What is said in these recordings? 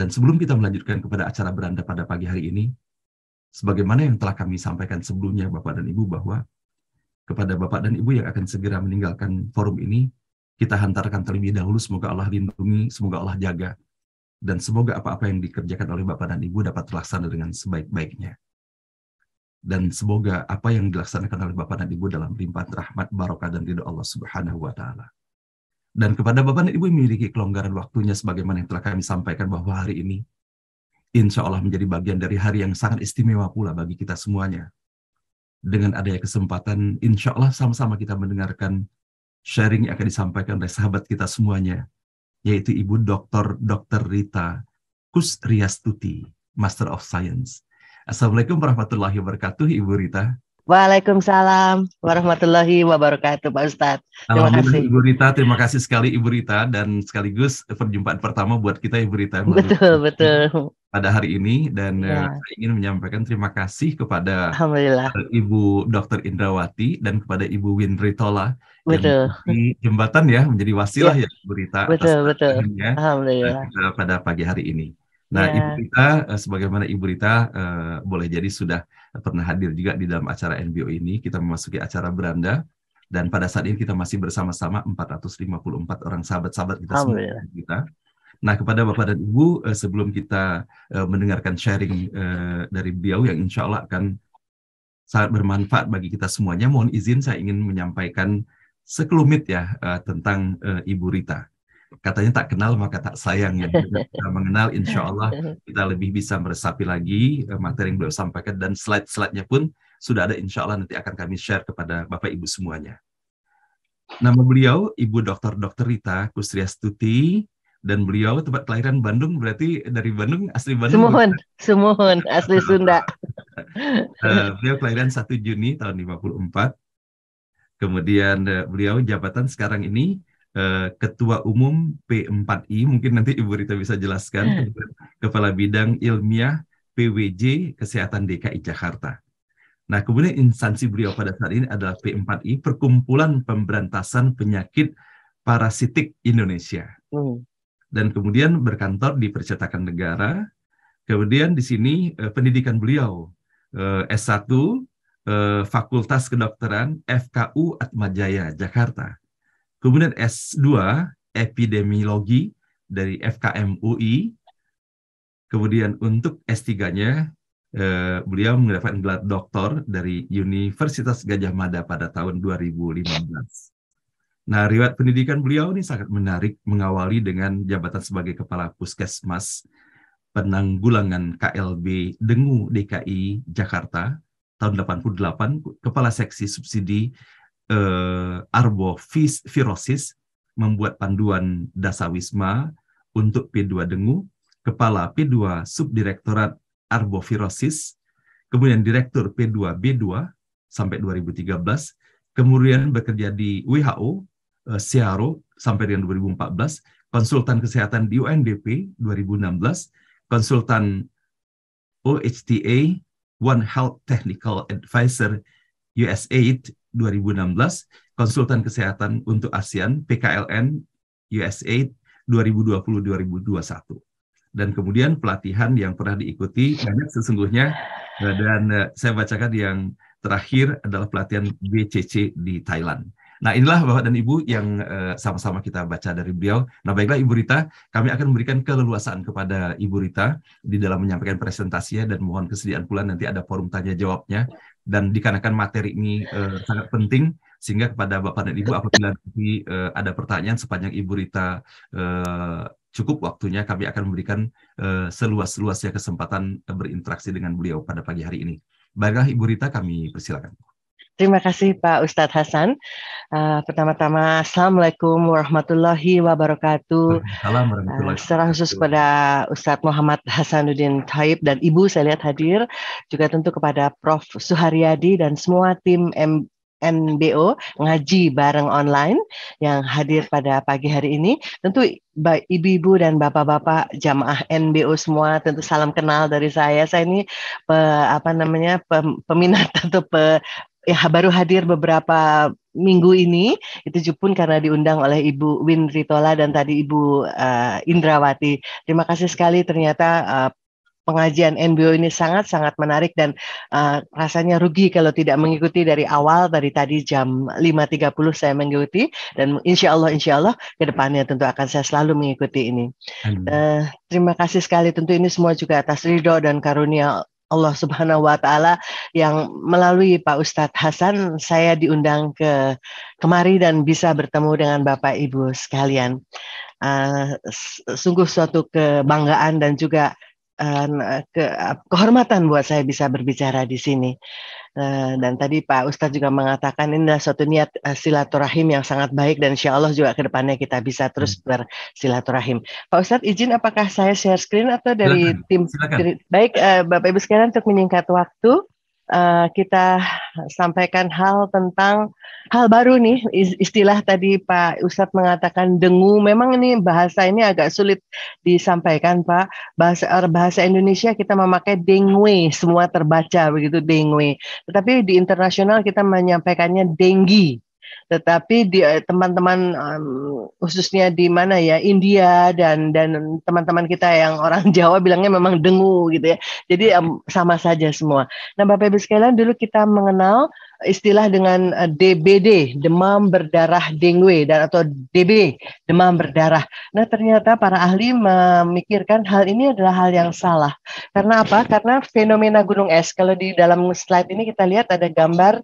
Dan sebelum kita melanjutkan kepada acara beranda pada pagi hari ini, sebagaimana yang telah kami sampaikan sebelumnya Bapak dan Ibu, bahwa kepada Bapak dan Ibu yang akan segera meninggalkan forum ini, kita hantarkan terlebih dahulu, semoga Allah lindungi, semoga Allah jaga, dan semoga apa-apa yang dikerjakan oleh Bapak dan Ibu dapat terlaksana dengan sebaik-baiknya. Dan semoga apa yang dilaksanakan oleh Bapak dan Ibu dalam limpahan rahmat, barokah, dan ridho Allah Subhanahu wa Ta'ala. Dan kepada Bapak dan Ibu yang memiliki kelonggaran waktunya, sebagaimana yang telah kami sampaikan bahwa hari ini, insya Allah menjadi bagian dari hari yang sangat istimewa pula bagi kita semuanya. Dengan adanya kesempatan, insya Allah sama-sama kita mendengarkan sharing yang akan disampaikan oleh sahabat kita semuanya, yaitu Ibu Dr. Rita Kusriastuti, Master of Science. Assalamualaikum warahmatullahi wabarakatuh, Ibu Rita. Waalaikumsalam warahmatullahi wabarakatuh, Pak Ustadz. Terima kasih. Ibu Rita, terima kasih sekali Ibu Rita, dan sekaligus perjumpaan pertama buat kita Ibu Rita. Betul. Pada hari ini, dan saya ingin menyampaikan terima kasih kepada Alhamdulillah. Ibu Dr. Indrawati dan kepada Ibu Winritola Betul. yang menjadi jembatan ya, menjadi wasilah ya Ibu Rita betul. Alhamdulillah pada pagi hari ini. Nah, Ibu Rita, sebagaimana Ibu Rita boleh jadi sudah pernah hadir juga di dalam acara NBO ini, kita memasuki acara beranda, dan pada saat ini kita masih bersama-sama 454 orang sahabat-sahabat kita semua. Nah, kepada Bapak dan Ibu, sebelum kita mendengarkan sharing dari beliau yang insya Allah akan sangat bermanfaat bagi kita semuanya, mohon izin saya ingin menyampaikan sekelumit ya tentang Ibu Rita. Katanya tak kenal maka tak sayang ya. Kita mengenal, insya Allah kita lebih bisa meresapi lagi materi yang beliau sampaikan, dan slide-slide-nya pun sudah ada, insya Allah nanti akan kami share kepada Bapak Ibu semuanya. Nama beliau Ibu Dr. Rita Kusriastuti, dan beliau tempat kelahiran Bandung, berarti dari Bandung, asli Bandung. Sumuhun, asli Sunda. Beliau kelahiran 1 Juni tahun 54. Kemudian beliau jabatan sekarang ini Ketua Umum P4I, mungkin nanti Ibu Rita bisa jelaskan, Kepala Bidang Ilmiah PWJ Kesehatan DKI Jakarta. Nah, kemudian instansi beliau pada saat ini adalah P4I, Perkumpulan Pemberantasan Penyakit Parasitik Indonesia. Dan kemudian berkantor di Percetakan Negara. Kemudian di sini pendidikan beliau S1 Fakultas Kedokteran FKU Atmajaya Jakarta. Kemudian S2 Epidemiologi dari FKM UI. Kemudian untuk S3-nya beliau mendapatkan gelar doktor dari Universitas Gadjah Mada pada tahun 2015. Nah, riwayat pendidikan beliau ini sangat menarik, mengawali dengan jabatan sebagai Kepala Puskesmas Penanggulangan KLB Dengu DKI Jakarta tahun 88, Kepala Seksi Subsidi Arbovirosis, membuat panduan dasawisma untuk P2 Dengu, Kepala P2 Subdirektorat Arbovirosis, kemudian Direktur P2B2 sampai 2013, kemudian bekerja di WHO, Searo sampai dengan 2014, konsultan kesehatan di UNDP 2016, konsultan OHTA, One Health Technical Advisor USAID 2016, konsultan kesehatan untuk ASEAN PKLN USAID 2020-2021. Dan kemudian pelatihan yang pernah diikuti banyak sesungguhnya, dan saya bacakan yang terakhir adalah pelatihan BCC di Thailand. Nah, inilah Bapak dan Ibu yang sama-sama kita baca dari beliau. Nah, baiklah Ibu Rita, kami akan memberikan keleluasaan kepada Ibu Rita di dalam menyampaikan presentasinya, dan mohon kesediaan pula nanti ada forum tanya jawabnya. Dan dikarenakan materi ini sangat penting, sehingga kepada Bapak dan Ibu apabila nanti ada pertanyaan sepanjang Ibu Rita cukup waktunya, kami akan memberikan seluas-luasnya kesempatan berinteraksi dengan beliau pada pagi hari ini. Baiklah Ibu Rita, kami persilakan. Terima kasih Pak Ustadz Hasan. Pertama-tama, Assalamualaikum warahmatullahi wabarakatuh. Secara khusus kepada Ustadz Muhammad Hasanuddin Thaib dan Ibu saya lihat hadir. Juga tentu kepada Prof. Suharyadi dan semua tim NBO ngaji bareng online yang hadir pada pagi hari ini. Tentu ibu-ibu dan bapak-bapak jamaah NBO semua, tentu salam kenal dari saya. Saya ini peminat atau baru hadir beberapa minggu ini, itu pun karena diundang oleh Ibu Win Ritola dan tadi Ibu Indrawati. Terima kasih sekali, ternyata pengajian NBO ini sangat-sangat menarik dan rasanya rugi kalau tidak mengikuti dari awal, dari tadi jam 5.30 saya mengikuti, dan insya Allah ke depannya tentu akan saya selalu mengikuti ini. Terima kasih sekali, tentu ini semua juga atas ridho dan karunia Allah Subhanahu wa Ta'ala yang melalui Pak Ustadz Hasan saya diundang kemari dan bisa bertemu dengan Bapak Ibu sekalian. Sungguh suatu kebanggaan dan juga kehormatan buat saya bisa berbicara di sini. Dan tadi Pak Ustadz juga mengatakan ini adalah suatu niat silaturahim yang sangat baik dan insya Allah juga ke depannya kita bisa terus bersilaturahim. Pak Ustadz izin apakah saya share screen atau dari tim? Baik, Bapak Ibu sekalian, untuk menyingkat waktu, kita sampaikan hal baru nih, istilah tadi Pak Ustadz mengatakan dengu. Memang ini bahasa ini agak sulit disampaikan, Pak. Bahasa Indonesia kita memakai dengwe, semua terbaca begitu, dengwe. Tetapi di internasional kita menyampaikannya denggi. Tetapi di teman-teman khususnya di mana ya, India dan teman-teman kita yang orang Jawa bilangnya memang dengu gitu ya. Jadi sama saja semua. Nah, Bapak Ibu sekalian, dulu kita mengenal istilah dengan DBD, demam berdarah dengue, dan atau DB, demam berdarah. Nah, ternyata para ahli memikirkan hal ini adalah hal yang salah. Karena apa? Karena fenomena gunung es. Kalau di dalam slide ini kita lihat ada gambar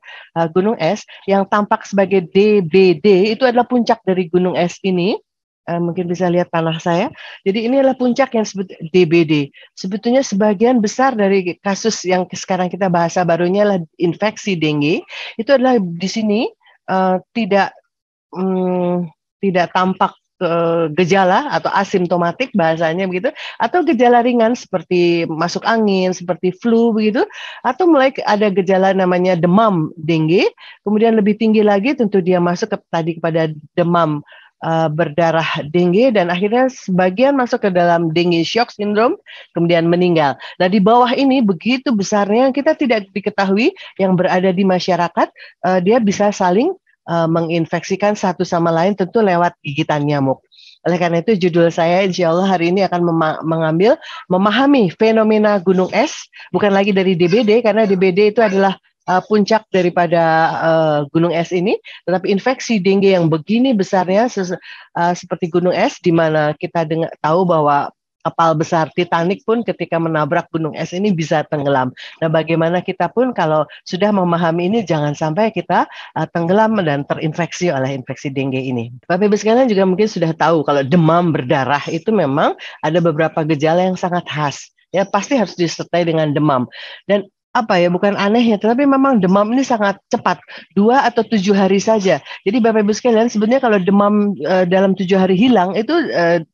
gunung es yang tampak sebagai DBD, itu adalah puncak dari gunung es ini. Mungkin bisa lihat panah saya. Jadi ini adalah puncak yang disebut DBD. Sebetulnya sebagian besar dari kasus yang sekarang kita bahasa barunya adalah infeksi dengue, itu adalah di sini tidak tampak gejala atau asimptomatik bahasanya begitu, atau gejala ringan seperti masuk angin, seperti flu begitu, atau mulai ada gejala namanya demam dengue, kemudian lebih tinggi lagi tentu dia masuk kepada demam berdarah dengue, dan akhirnya sebagian masuk ke dalam dengue shock syndrome, kemudian meninggal. Nah, di bawah ini begitu besarnya, kita tidak diketahui yang berada di masyarakat, dia bisa saling menginfeksikan satu sama lain, tentu lewat gigitan nyamuk. Oleh karena itu judul saya insya Allah hari ini akan memahami fenomena gunung es, bukan lagi dari DBD, karena DBD itu adalah puncak daripada gunung es ini, tetapi infeksi dengue yang begini besarnya seperti gunung es, di mana kita tahu bahwa kapal besar Titanic pun ketika menabrak gunung es ini bisa tenggelam. Nah, bagaimana kita pun kalau sudah memahami ini, jangan sampai kita tenggelam dan terinfeksi oleh infeksi dengue ini. Bapak Ibu sekalian juga mungkin sudah tahu kalau demam berdarah itu memang ada beberapa gejala yang sangat khas. Ya, pasti harus disertai dengan demam. Dan bukan aneh ya, tetapi memang demam ini sangat cepat, 2 atau 7 hari saja. Jadi Bapak Ibu sekalian, sebenarnya kalau demam dalam 7 hari hilang, itu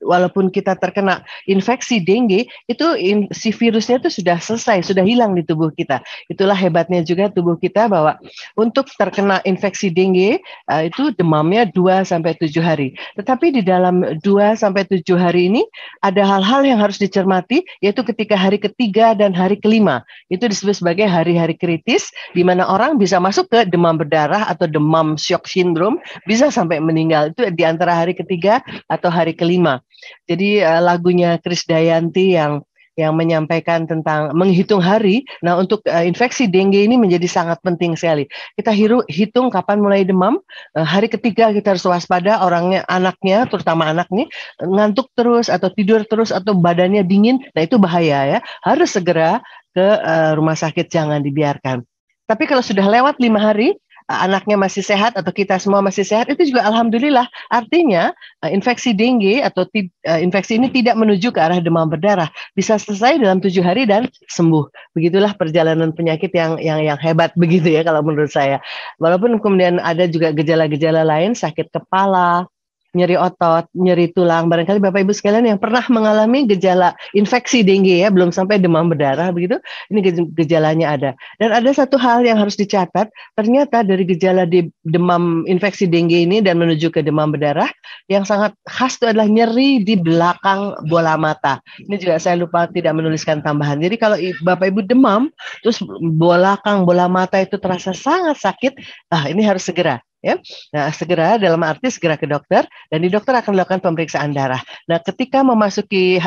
walaupun kita terkena infeksi dengue, itu si virusnya itu sudah selesai, sudah hilang di tubuh kita. Itulah hebatnya juga tubuh kita, bahwa untuk terkena infeksi dengue, itu demamnya 2 sampai 7 hari. Tetapi di dalam 2 sampai 7 hari ini, ada hal-hal yang harus dicermati, yaitu ketika hari ketiga dan hari kelima, itu disebut sebagai hari-hari kritis, di mana orang bisa masuk ke demam berdarah atau demam shock syndrome, bisa sampai meninggal. Itu di antara hari ketiga atau hari kelima. Jadi lagunya Krisdayanti yang menyampaikan tentang menghitung hari. Nah, untuk infeksi dengue ini menjadi sangat penting sekali. Kita hitung kapan mulai demam. Hari ketiga kita harus waspada, anaknya, terutama anak nih, ngantuk terus atau tidur terus atau badannya dingin. Nah, itu bahaya ya. Harus segera ke rumah sakit, jangan dibiarkan. Tapi kalau sudah lewat 5 hari, anaknya masih sehat atau kita semua masih sehat, itu juga alhamdulillah. Artinya infeksi dengue atau infeksi ini tidak menuju ke arah demam berdarah, bisa selesai dalam 7 hari dan sembuh. Begitulah perjalanan penyakit yang hebat begitu ya kalau menurut saya. Walaupun kemudian ada juga gejala-gejala lain, sakit kepala, nyeri otot, nyeri tulang. Barangkali Bapak Ibu sekalian yang pernah mengalami gejala infeksi dengue ya, belum sampai demam berdarah begitu, ini gejalanya ada. Dan ada satu hal yang harus dicatat, ternyata dari gejala demam infeksi dengue ini dan menuju ke demam berdarah, yang sangat khas itu adalah nyeri di belakang bola mata. Ini juga saya lupa tidak menuliskan tambahan. Jadi kalau Bapak Ibu demam, terus bola mata itu terasa sangat sakit, ini harus segera. ya. Nah, segera dalam arti segera ke dokter, dan di dokter akan melakukan pemeriksaan darah. Nah, ketika memasuki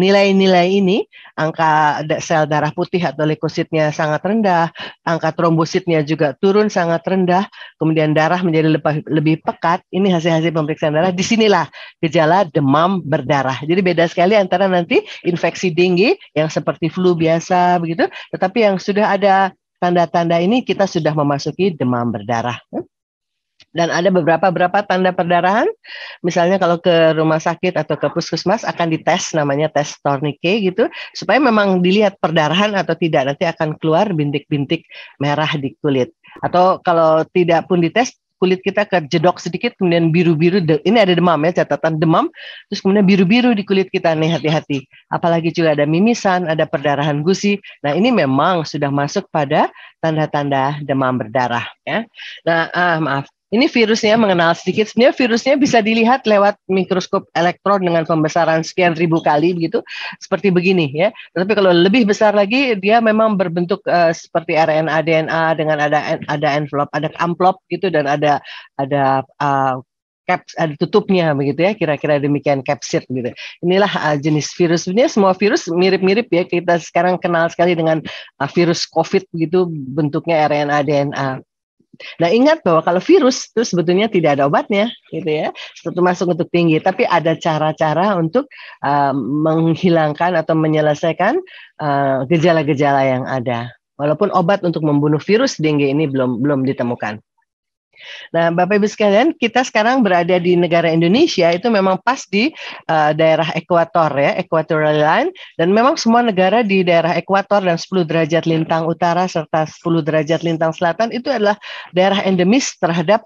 nilai-nilai ini, angka sel darah putih atau leukositnya sangat rendah, angka trombositnya juga turun sangat rendah, kemudian darah menjadi lebih pekat. Ini hasil-hasil pemeriksaan darah. Disinilah gejala demam berdarah. Jadi beda sekali antara nanti infeksi dengue yang seperti flu biasa begitu, tetapi yang sudah ada tanda-tanda ini kita sudah memasuki demam berdarah. Dan ada beberapa tanda perdarahan. Misalnya kalau ke rumah sakit atau ke puskesmas akan dites, namanya tes tourniquet gitu, supaya memang dilihat perdarahan atau tidak. Nanti akan keluar bintik-bintik merah di kulit. Atau kalau tidak pun dites, kulit kita kejedok sedikit, kemudian biru-biru, ini ada demam ya, catatan demam, terus kemudian biru-biru di kulit kita nih, hati-hati. Apalagi juga ada mimisan, ada perdarahan gusi. Nah, ini memang sudah masuk pada tanda-tanda demam berdarah ya. Nah, maaf. Ini virusnya mengenal sedikit. Sebenarnya virusnya bisa dilihat lewat mikroskop elektron dengan pembesaran sekian ribu kali begitu, seperti begini ya. Tetapi kalau lebih besar lagi, dia memang berbentuk seperti RNA DNA dengan ada envelope, ada amplop gitu, dan ada caps, ada tutupnya begitu ya, kira-kira demikian, capsid gitu. Inilah jenis virus. Sebenarnya semua virus mirip-mirip ya, kita sekarang kenal sekali dengan virus COVID begitu, bentuknya RNA DNA. Nah, ingat bahwa kalau virus itu sebetulnya tidak ada obatnya, gitu ya. Termasuk untuk tinggi, tapi ada cara-cara untuk menghilangkan atau menyelesaikan gejala-gejala yang ada. Walaupun obat untuk membunuh virus dengue ini belum ditemukan. Nah, Bapak Ibu sekalian, kita sekarang berada di negara Indonesia, itu memang pas di daerah ekuator ya, equatorial line, dan memang semua negara di daerah ekuator dan 10 derajat lintang utara serta 10 derajat lintang selatan itu adalah daerah endemis terhadap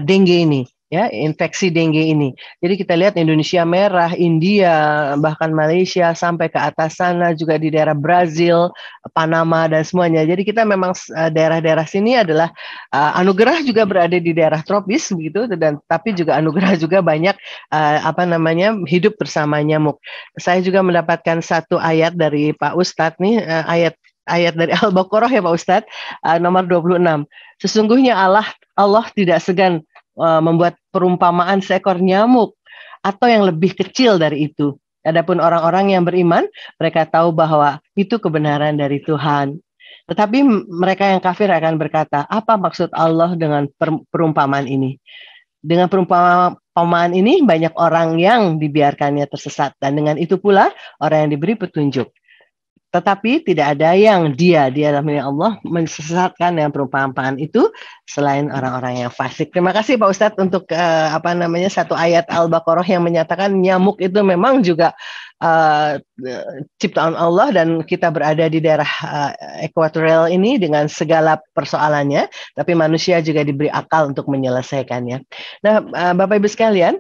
dengue ini. Ya, infeksi dengue ini. Jadi kita lihat Indonesia merah, India, bahkan Malaysia sampai ke atas sana, juga di daerah Brazil, Panama dan semuanya. Jadi kita memang daerah-daerah sini adalah anugerah juga berada di daerah tropis begitu, dan tapi juga anugerah juga banyak hidup bersama nyamuk. Saya juga mendapatkan satu ayat dari Pak Ustadz nih, ayat dari Al-Baqarah ya Pak Ustadz, nomor 26. Sesungguhnya Allah tidak segan membuat perumpamaan seekor nyamuk atau yang lebih kecil dari itu. Adapun orang-orang yang beriman, mereka tahu bahwa itu kebenaran dari Tuhan. Tetapi mereka yang kafir akan berkata, apa maksud Allah dengan perumpamaan ini? Dengan perumpamaan ini banyak orang yang dibiarkannya tersesat, dan dengan itu pula orang yang diberi petunjuk. Tetapi tidak ada yang dia namanya Allah mensesatkan dengan perumpamaan itu selain orang-orang yang fasik. Terima kasih Pak Ustadz untuk satu ayat Al-Baqarah yang menyatakan nyamuk itu memang juga ciptaan Allah, dan kita berada di daerah ekuatorial ini dengan segala persoalannya, tapi manusia juga diberi akal untuk menyelesaikannya. Nah, Bapak Ibu sekalian,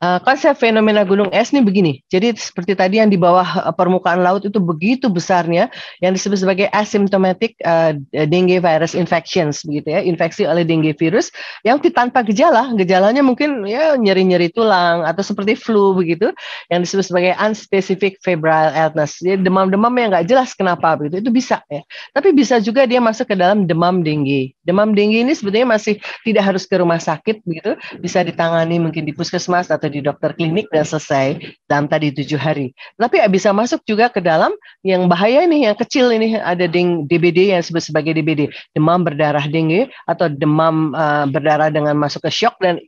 konsep fenomena gunung es ini begini. Jadi seperti tadi yang di bawah permukaan laut itu begitu besarnya, yang disebut sebagai asymptomatic dengue virus infections begitu ya, infeksi oleh dengue virus yang tanpa gejala. Gejalanya mungkin ya nyeri-nyeri tulang atau seperti flu begitu, yang disebut sebagai unspecific febrile illness. Jadi demam-demam yang nggak jelas kenapa begitu. Itu bisa ya. Tapi bisa juga dia masuk ke dalam demam dengue. Demam dengue ini sebetulnya masih tidak harus ke rumah sakit begitu, bisa ditangani mungkin di puskesmas atau di dokter klinik dan selesai dalam tadi 7 hari. Tapi bisa masuk juga ke dalam yang bahaya ini, yang kecil ini, ada DBD yang disebut sebagai DBD, demam berdarah dengue, atau demam berdarah dengan masuk ke shock, dan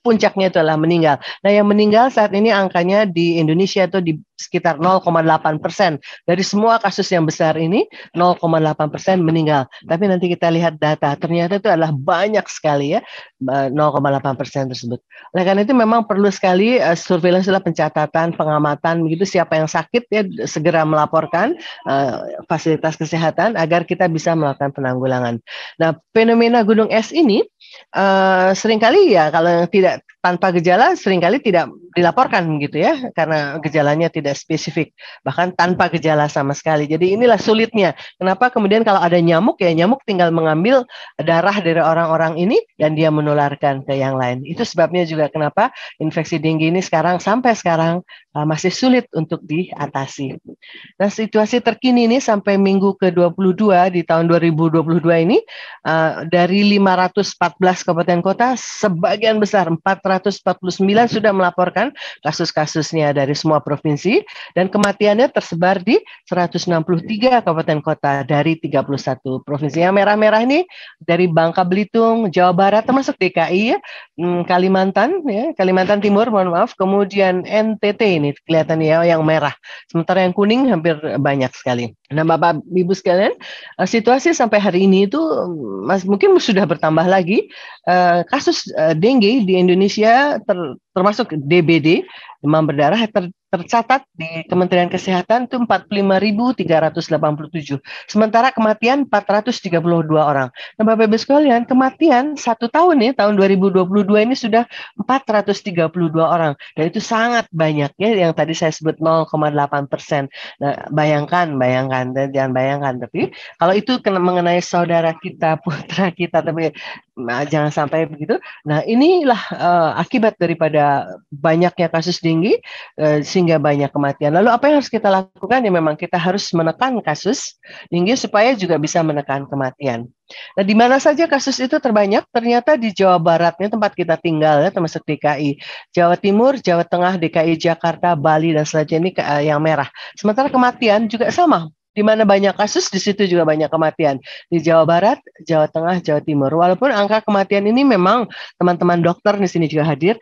puncaknya itu adalah meninggal. Nah, yang meninggal saat ini angkanya di Indonesia itu di sekitar 0,8%. Dari semua kasus yang besar ini, 0,8% meninggal. Tapi nanti kita lihat data, ternyata itu adalah banyak sekali ya, 0,8% tersebut. Oleh karena itu memang perlu sekali surveillance, adalah pencatatan, pengamatan, begitu siapa yang sakit ya segera melaporkan fasilitas kesehatan agar kita bisa melakukan penanggulangan. Nah, fenomena gunung es ini seringkali ya, kalau yang tidak tanpa gejala seringkali tidak dilaporkan gitu ya, karena gejalanya tidak spesifik, bahkan tanpa gejala sama sekali. Jadi inilah sulitnya. Kenapa kemudian kalau ada nyamuk, ya nyamuk tinggal mengambil darah dari orang-orang ini dan dia menularkan ke yang lain. Itu sebabnya juga kenapa infeksi dengue ini sampai sekarang masih sulit untuk diatasi. Nah, situasi terkini ini sampai minggu ke-22 di tahun 2022 ini, dari 514 kabupaten kota, sebagian besar 449 sudah melaporkan kasus-kasusnya dari semua provinsi, dan kematiannya tersebar di 163 kabupaten kota dari 31 provinsi. Yang merah-merah ini dari Bangka Belitung, Jawa Barat, termasuk DKI, Kalimantan, Kalimantan Timur, mohon maaf, kemudian NTT ini kelihatan ya yang merah. Sementara yang kuning hampir banyak sekali. Nah, Bapak Ibu sekalian, situasi sampai hari ini itu mungkin sudah bertambah lagi. Kasus dengue di Indonesia termasuk DBD, demam berdarah, tercatat di Kementerian Kesehatan itu 45.387. Sementara kematian 432 orang. Nah, Bapak Ibu sekalian, kematian satu tahun nih, tahun 2022 ini sudah 432 orang. Dan itu sangat banyak ya, yang tadi saya sebut 0,8%. Nah, bayangkan, dan jangan bayangkan. Tapi kalau itu mengenai saudara kita, putra kita, tapi jangan sampai begitu. Nah, inilah akibat daripada banyaknya kasus dengue, sehingga banyak kematian. Lalu apa yang harus kita lakukan? Ya memang kita harus menekan kasus dengue supaya juga bisa menekan kematian. Nah, di mana saja kasus itu terbanyak? Ternyata di Jawa Baratnya tempat kita tinggal ya, termasuk DKI. Jawa Timur, Jawa Tengah, DKI Jakarta, Bali, dan selanjutnya ini yang merah. Sementara kematian juga sama. Di mana banyak kasus, di situ juga banyak kematian. Di Jawa Barat, Jawa Tengah, Jawa Timur. Walaupun angka kematian ini memang teman-teman dokter di sini juga hadir,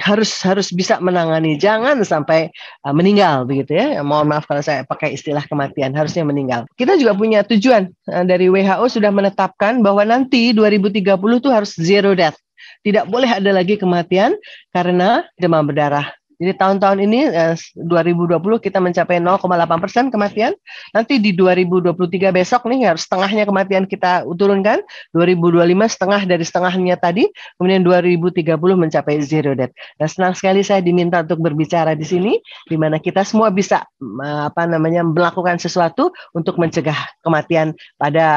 harus bisa menangani, jangan sampai meninggal begitu ya. Mohon maaf kalau saya pakai istilah kematian, harusnya meninggal. Kita juga punya tujuan dari WHO sudah menetapkan bahwa nanti 2030 itu harus zero death. Tidak boleh ada lagi kematian karena demam berdarah. Jadi tahun-tahun ini 2020 kita mencapai 0,8% kematian. Nanti di 2023 besok nih harus setengahnya kematian kita turunkan. 2025 setengah dari setengahnya tadi. Kemudian 2030 mencapai zero death. Dan senang sekali saya diminta untuk berbicara di sini, di mana kita semua bisa melakukan sesuatu untuk mencegah kematian pada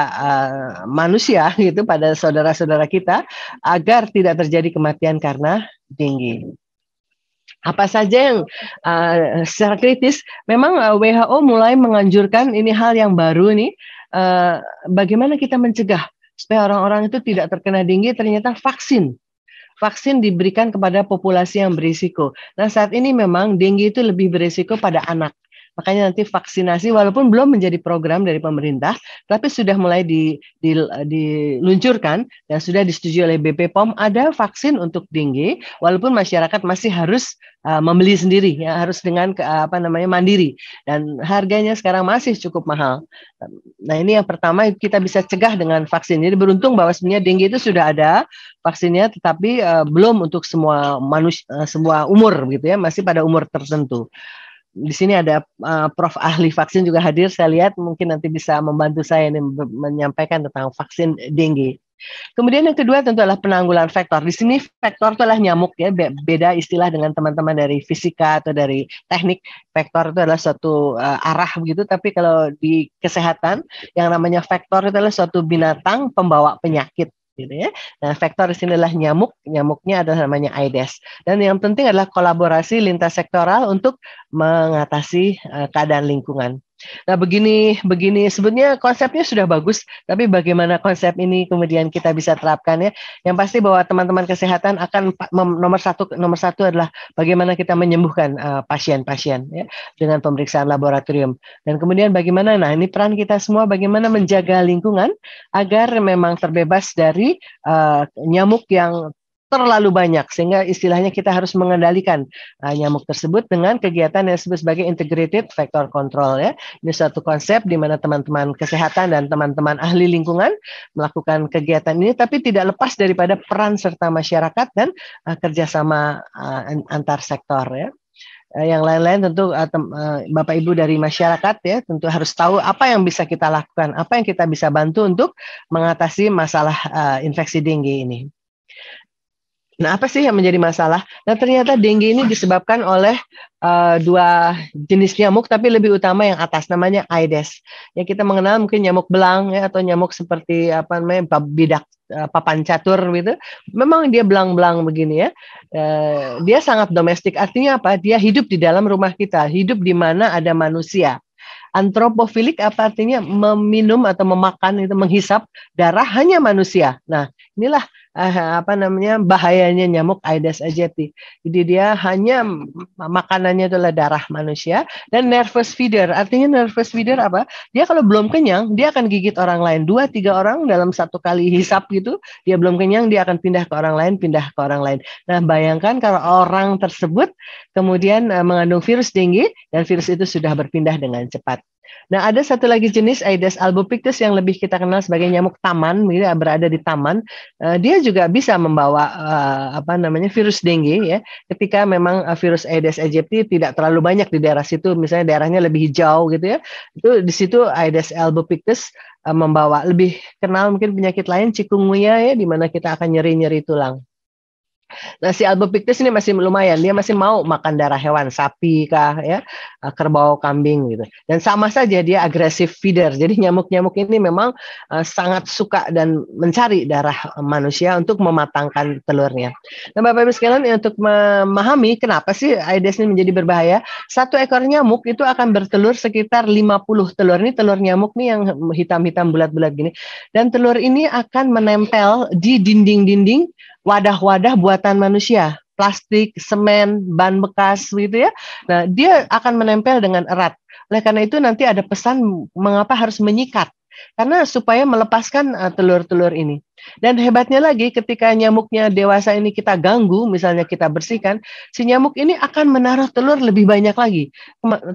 manusia gitu, pada saudara-saudara kita, agar tidak terjadi kematian karena dengue. Apa saja yang secara kritis, memang WHO mulai menganjurkan, ini hal yang baru nih, bagaimana kita mencegah supaya orang-orang itu tidak terkena dengue. Ternyata vaksin diberikan kepada populasi yang berisiko. Nah, saat ini memang dengue itu lebih berisiko pada anak. Makanya nanti vaksinasi walaupun belum menjadi program dari pemerintah, tapi sudah mulai diluncurkan dan sudah disetujui oleh BPOM, ada vaksin untuk dengue, walaupun masyarakat masih harus membeli sendiri, ya, harus dengan mandiri, dan harganya sekarang masih cukup mahal. Nah, ini yang pertama, kita bisa cegah dengan vaksin. Jadi beruntung bahwa sebenarnya dengue itu sudah ada vaksinnya, tetapi belum untuk semua manusia, semua umur gitu ya, masih pada umur tertentu. Di sini ada Prof. ahli vaksin juga hadir, saya lihat mungkin nanti bisa membantu saya ini menyampaikan tentang vaksin dengue. Kemudian yang kedua tentu adalah penanggulangan vektor. Di sini vektor itu adalah nyamuk ya, beda istilah dengan teman-teman dari fisika atau dari teknik. Vektor itu adalah suatu arah begitu, tapi kalau di kesehatan yang namanya vektor itu adalah suatu binatang pembawa penyakit. Gitu ya. Nah, vektor di sini adalah nyamuknya adalah namanya Aedes. Dan yang penting adalah kolaborasi lintas sektoral untuk mengatasi keadaan lingkungan. Nah, begini sebenarnya konsepnya sudah bagus, tapi bagaimana konsep ini kemudian kita bisa terapkan ya? Yang pasti bahwa teman-teman kesehatan akan nomor satu adalah bagaimana kita menyembuhkan pasien-pasien ya, dengan pemeriksaan laboratorium. Dan kemudian bagaimana, nah ini peran kita semua, bagaimana menjaga lingkungan agar memang terbebas dari nyamuk yang terlalu banyak, sehingga istilahnya kita harus mengendalikan nyamuk tersebut dengan kegiatan yang disebut sebagai integrated vector control ya. Ini suatu konsep di mana teman-teman kesehatan dan teman-teman ahli lingkungan melakukan kegiatan ini, tapi tidak lepas daripada peran serta masyarakat dan kerjasama antar sektor ya. Yang lain-lain tentu Bapak Ibu dari masyarakat ya tentu harus tahu apa yang bisa kita lakukan, apa yang kita bisa bantu untuk mengatasi masalah infeksi dengue ini. Nah, apa sih yang menjadi masalah? Nah, ternyata dengue ini disebabkan oleh dua jenis nyamuk, tapi lebih utama yang atas, namanya Aedes. Ya, kita mengenal mungkin nyamuk belang ya, atau nyamuk seperti apa namanya bidak papan catur gitu. Memang dia belang-belang begini ya. Dia sangat domestik. Artinya apa? Dia hidup di dalam rumah kita, hidup di mana ada manusia. Antropofilik apa artinya meminum atau memakan itu menghisap darah hanya manusia. Nah, inilah apa namanya bahayanya nyamuk Aedes aegypti. Jadi dia hanya makanannya adalah darah manusia dan nervous feeder. Artinya nervous feeder apa? Dia kalau belum kenyang, dia akan gigit orang lain. 2-3 orang dalam satu kali hisap gitu, dia belum kenyang, dia akan pindah ke orang lain, pindah ke orang lain. Nah, bayangkan kalau orang tersebut kemudian mengandung virus dengue dan virus itu sudah berpindah dengan cepat. Nah, ada satu lagi jenis Aedes albopictus yang lebih kita kenal sebagai nyamuk taman, berada di taman. Dia juga bisa membawa apa namanya virus dengue ya. Ketika memang virus Aedes aegypti tidak terlalu banyak di daerah situ, misalnya daerahnya lebih hijau gitu ya. Itu di situ Aedes albopictus membawa. Lebih kenal mungkin penyakit lain chikungunya ya, di mana kita akan nyeri-nyeri tulang. Nah, si albopictus ini masih lumayan, dia masih mau makan darah hewan, sapi kah, ya, kerbau, kambing gitu. Dan sama saja dia agresif feeder. Jadi nyamuk-nyamuk ini memang sangat suka dan mencari darah manusia untuk mematangkan telurnya. Nah, Bapak Ibu sekalian, untuk memahami kenapa sih Aedes ini menjadi berbahaya, satu ekor nyamuk itu akan bertelur sekitar 50 telur. Ini telur nyamuk nih yang hitam-hitam bulat-bulat gini. Dan telur ini akan menempel di dinding-dinding wadah-wadah buatan manusia, plastik, semen, ban bekas gitu ya. Nah, dia akan menempel dengan erat. Oleh karena itu nanti ada pesan mengapa harus menyikat. Karena supaya melepaskan telur-telur ini. Dan hebatnya lagi ketika nyamuknya dewasa ini kita ganggu, misalnya kita bersihkan, si nyamuk ini akan menaruh telur lebih banyak lagi.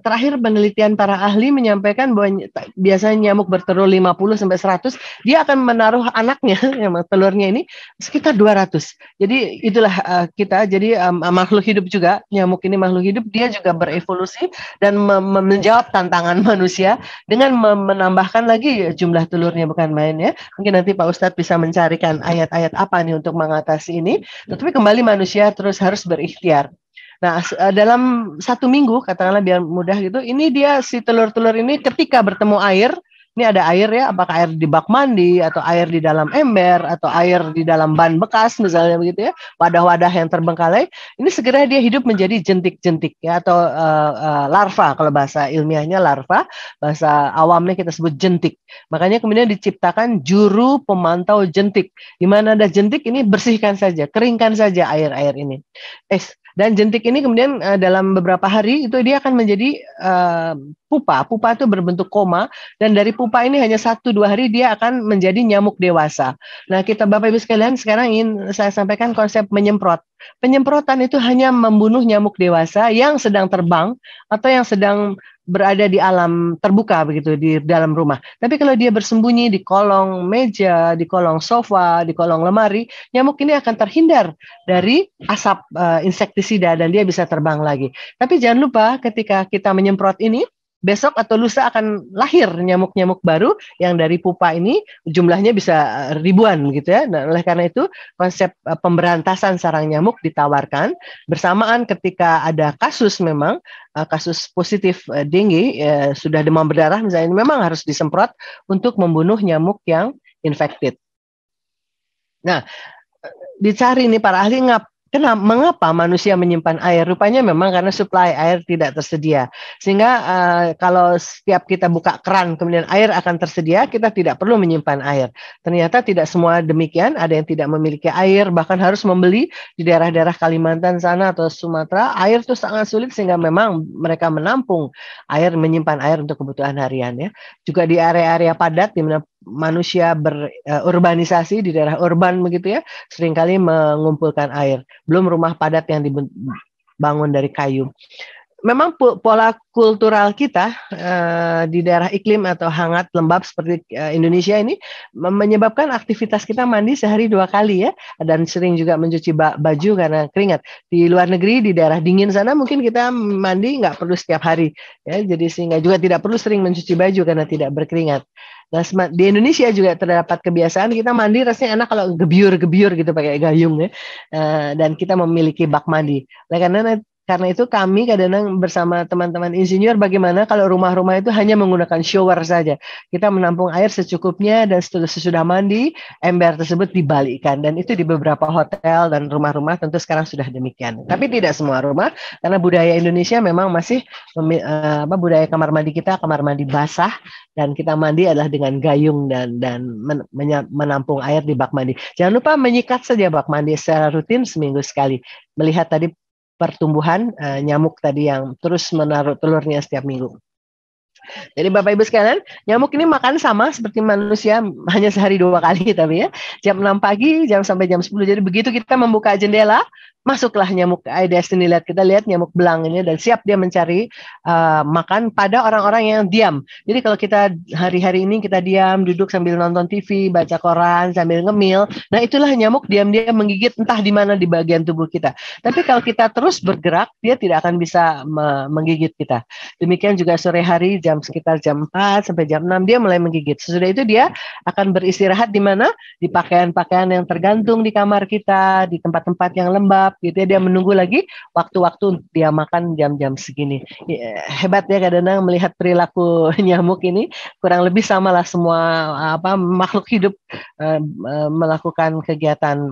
Terakhir penelitian para ahli menyampaikan bahwa biasanya nyamuk bertelur 50 sampai 100, dia akan menaruh anaknya, telurnya ini sekitar 200. Jadi itulah kita, jadi makhluk hidup juga, nyamuk ini makhluk hidup, dia juga berevolusi dan menjawab tantangan manusia dengan menambahkan lagi jumlah telurnya, bukan main ya. Mungkin nanti Pak Ustadz bisa mencarikan ayat-ayat apa nih untuk mengatasi ini. Tetapi kembali manusia terus harus berikhtiar. Nah, dalam 1 minggu, katakanlah biar mudah gitu, ini dia si telur-telur ini ketika bertemu air, ini ada air ya, apakah air di bak mandi, atau air di dalam ember, atau air di dalam ban bekas misalnya begitu ya, wadah-wadah yang terbengkalai, ini segera dia hidup menjadi jentik-jentik ya, atau larva, kalau bahasa ilmiahnya larva, bahasa awamnya kita sebut jentik. Makanya kemudian diciptakan juru pemantau jentik. Di mana ada jentik ini bersihkan saja, keringkan saja air-air ini. Dan jentik ini kemudian dalam beberapa hari itu dia akan menjadi pupa. Pupa itu berbentuk koma, dan dari pupa ini hanya 1-2 hari dia akan menjadi nyamuk dewasa. Nah, kita Bapak Ibu sekalian, sekarang ingin saya sampaikan konsep menyemprot. Penyemprotan itu hanya membunuh nyamuk dewasa yang sedang terbang atau yang sedang berada di alam terbuka begitu di dalam rumah. Tapi kalau dia bersembunyi di kolong meja, di kolong sofa, di kolong lemari, nyamuk ini akan terhindar dari asap insektisida dan dia bisa terbang lagi. Tapi jangan lupa ketika kita menyemprot ini, besok atau lusa akan lahir nyamuk-nyamuk baru yang dari pupa ini jumlahnya bisa ribuan gitu ya. Nah, oleh karena itu konsep pemberantasan sarang nyamuk ditawarkan bersamaan ketika ada kasus memang kasus positif dengue sudah demam berdarah misalnya, memang harus disemprot untuk membunuh nyamuk yang infected. Nah, dicari nih para ahli mengapa manusia menyimpan air? Rupanya memang karena suplai air tidak tersedia. Sehingga kalau setiap kita buka keran kemudian air akan tersedia, kita tidak perlu menyimpan air. Ternyata tidak semua demikian, ada yang tidak memiliki air, bahkan harus membeli di daerah-daerah Kalimantan sana atau Sumatera. Air itu sangat sulit sehingga memang mereka menampung air, menyimpan air untuk kebutuhan harian ya. Juga di area-area padat di mana manusia berurbanisasi di daerah urban begitu ya, seringkali mengumpulkan air. Belum rumah padat yang dibangun dari kayu. memang pola kultural kita di daerah iklim atau hangat lembab seperti Indonesia ini menyebabkan aktivitas kita mandi sehari 2 kali ya, dan sering juga mencuci baju karena keringat. Di luar negeri di daerah dingin sana mungkin kita mandi nggak perlu setiap hari ya, jadi sehingga juga tidak perlu sering mencuci baju karena tidak berkeringat. Nah, di Indonesia juga terdapat kebiasaan kita mandi rasanya enak kalau gebyur-gebyur gitu pakai gayung ya, dan kita memiliki bak mandi. Karena itu kami kadang-kadang bersama teman-teman insinyur bagaimana kalau rumah-rumah itu hanya menggunakan shower saja. Kita menampung air secukupnya dan sesudah mandi ember tersebut dibalikkan, dan itu di beberapa hotel dan rumah-rumah tentu sekarang sudah demikian. Tapi tidak semua rumah karena budaya Indonesia memang masih budaya kamar mandi kita kamar mandi basah, dan kita mandi adalah dengan gayung dan menampung air di bak mandi. Jangan lupa menyikat saja bak mandi secara rutin seminggu sekali. Melihat tadi pertumbuhan nyamuk tadi yang terus menaruh telurnya setiap minggu. Jadi Bapak Ibu sekalian, nyamuk ini makan sama seperti manusia, hanya sehari 2 kali tapi ya. Jam 6 pagi sampai jam 10. Jadi begitu kita membuka jendela, masuklah nyamuk Aedes ini. Kita lihat nyamuk belang ini dan siap dia mencari makan pada orang-orang yang diam. Jadi kalau kita hari-hari ini kita diam, duduk sambil nonton TV, baca koran, sambil ngemil, nah itulah nyamuk diam-diam menggigit entah di mana di bagian tubuh kita. Tapi kalau kita terus bergerak, dia tidak akan bisa menggigit kita. Demikian juga sore hari sekitar jam 4 sampai jam 6 dia mulai menggigit. Sesudah itu dia akan beristirahat di mana? Di pakaian-pakaian yang tergantung di kamar kita, di tempat-tempat yang lembab gitu ya. Dia menunggu lagi waktu-waktu dia makan jam-jam segini. Hebat ya kadang-kadang melihat perilaku nyamuk ini, kurang lebih samalah semua makhluk hidup melakukan kegiatan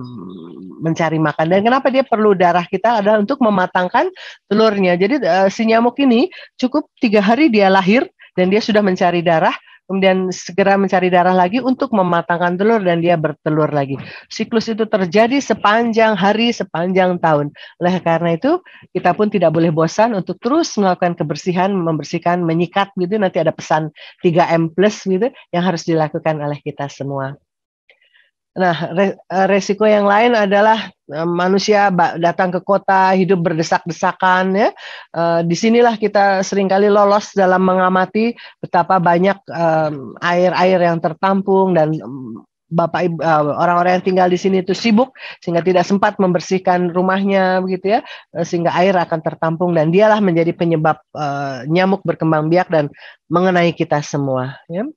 mencari makan. Dan kenapa dia perlu darah kita adalah untuk mematangkan telurnya. Jadi si nyamuk ini cukup 3 hari dia lahir dan dia sudah mencari darah, kemudian segera mencari darah lagi untuk mematangkan telur dan dia bertelur lagi. Siklus itu terjadi sepanjang hari, sepanjang tahun. Oleh karena itu, kita pun tidak boleh bosan untuk terus melakukan kebersihan, membersihkan, menyikat gitu. Nanti ada pesan 3M+ gitu yang harus dilakukan oleh kita semua. Nah, resiko yang lain adalah manusia datang ke kota, hidup berdesak-desakan ya. Disinilah kita seringkali lolos dalam mengamati betapa banyak air-air yang tertampung dan Bapak Ibu, orang-orang yang tinggal di sini itu sibuk sehingga tidak sempat membersihkan rumahnya begitu ya, sehingga air akan tertampung dan dialah menjadi penyebab nyamuk berkembang biak dan mengenai kita semua ya.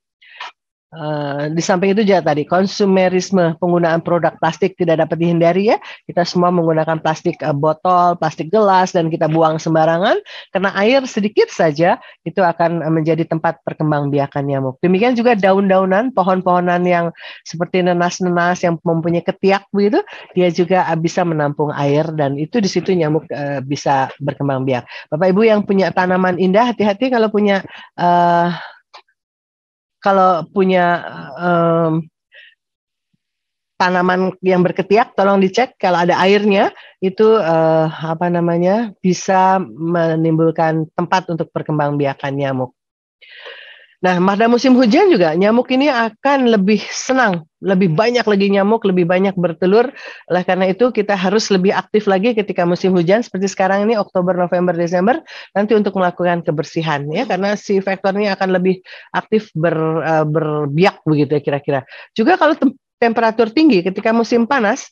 Di samping itu juga tadi konsumerisme, penggunaan produk plastik tidak dapat dihindari ya. Kita semua menggunakan plastik botol, plastik gelas dan kita buang sembarangan karena air sedikit saja itu akan menjadi tempat perkembangbiakan nyamuk. Demikian juga daun-daunan, pohon-pohonan yang seperti nenas-nenas yang mempunyai ketiak begitu, dia juga bisa menampung air dan itu di situ nyamuk bisa berkembang biak. Bapak Ibu yang punya tanaman indah, hati-hati kalau punya tanaman yang berketiak, tolong dicek kalau ada airnya itu bisa menimbulkan tempat untuk perkembangbiakan nyamuk. Nah, pada musim hujan juga nyamuk ini akan lebih senang, lebih banyak lagi nyamuk, lebih banyak bertelur. Oleh karena itu kita harus lebih aktif lagi ketika musim hujan seperti sekarang ini Oktober, November, Desember nanti untuk melakukan kebersihan ya, karena si vektornya akan lebih aktif berbiak begitu ya kira-kira. Juga kalau temperatur tinggi ketika musim panas,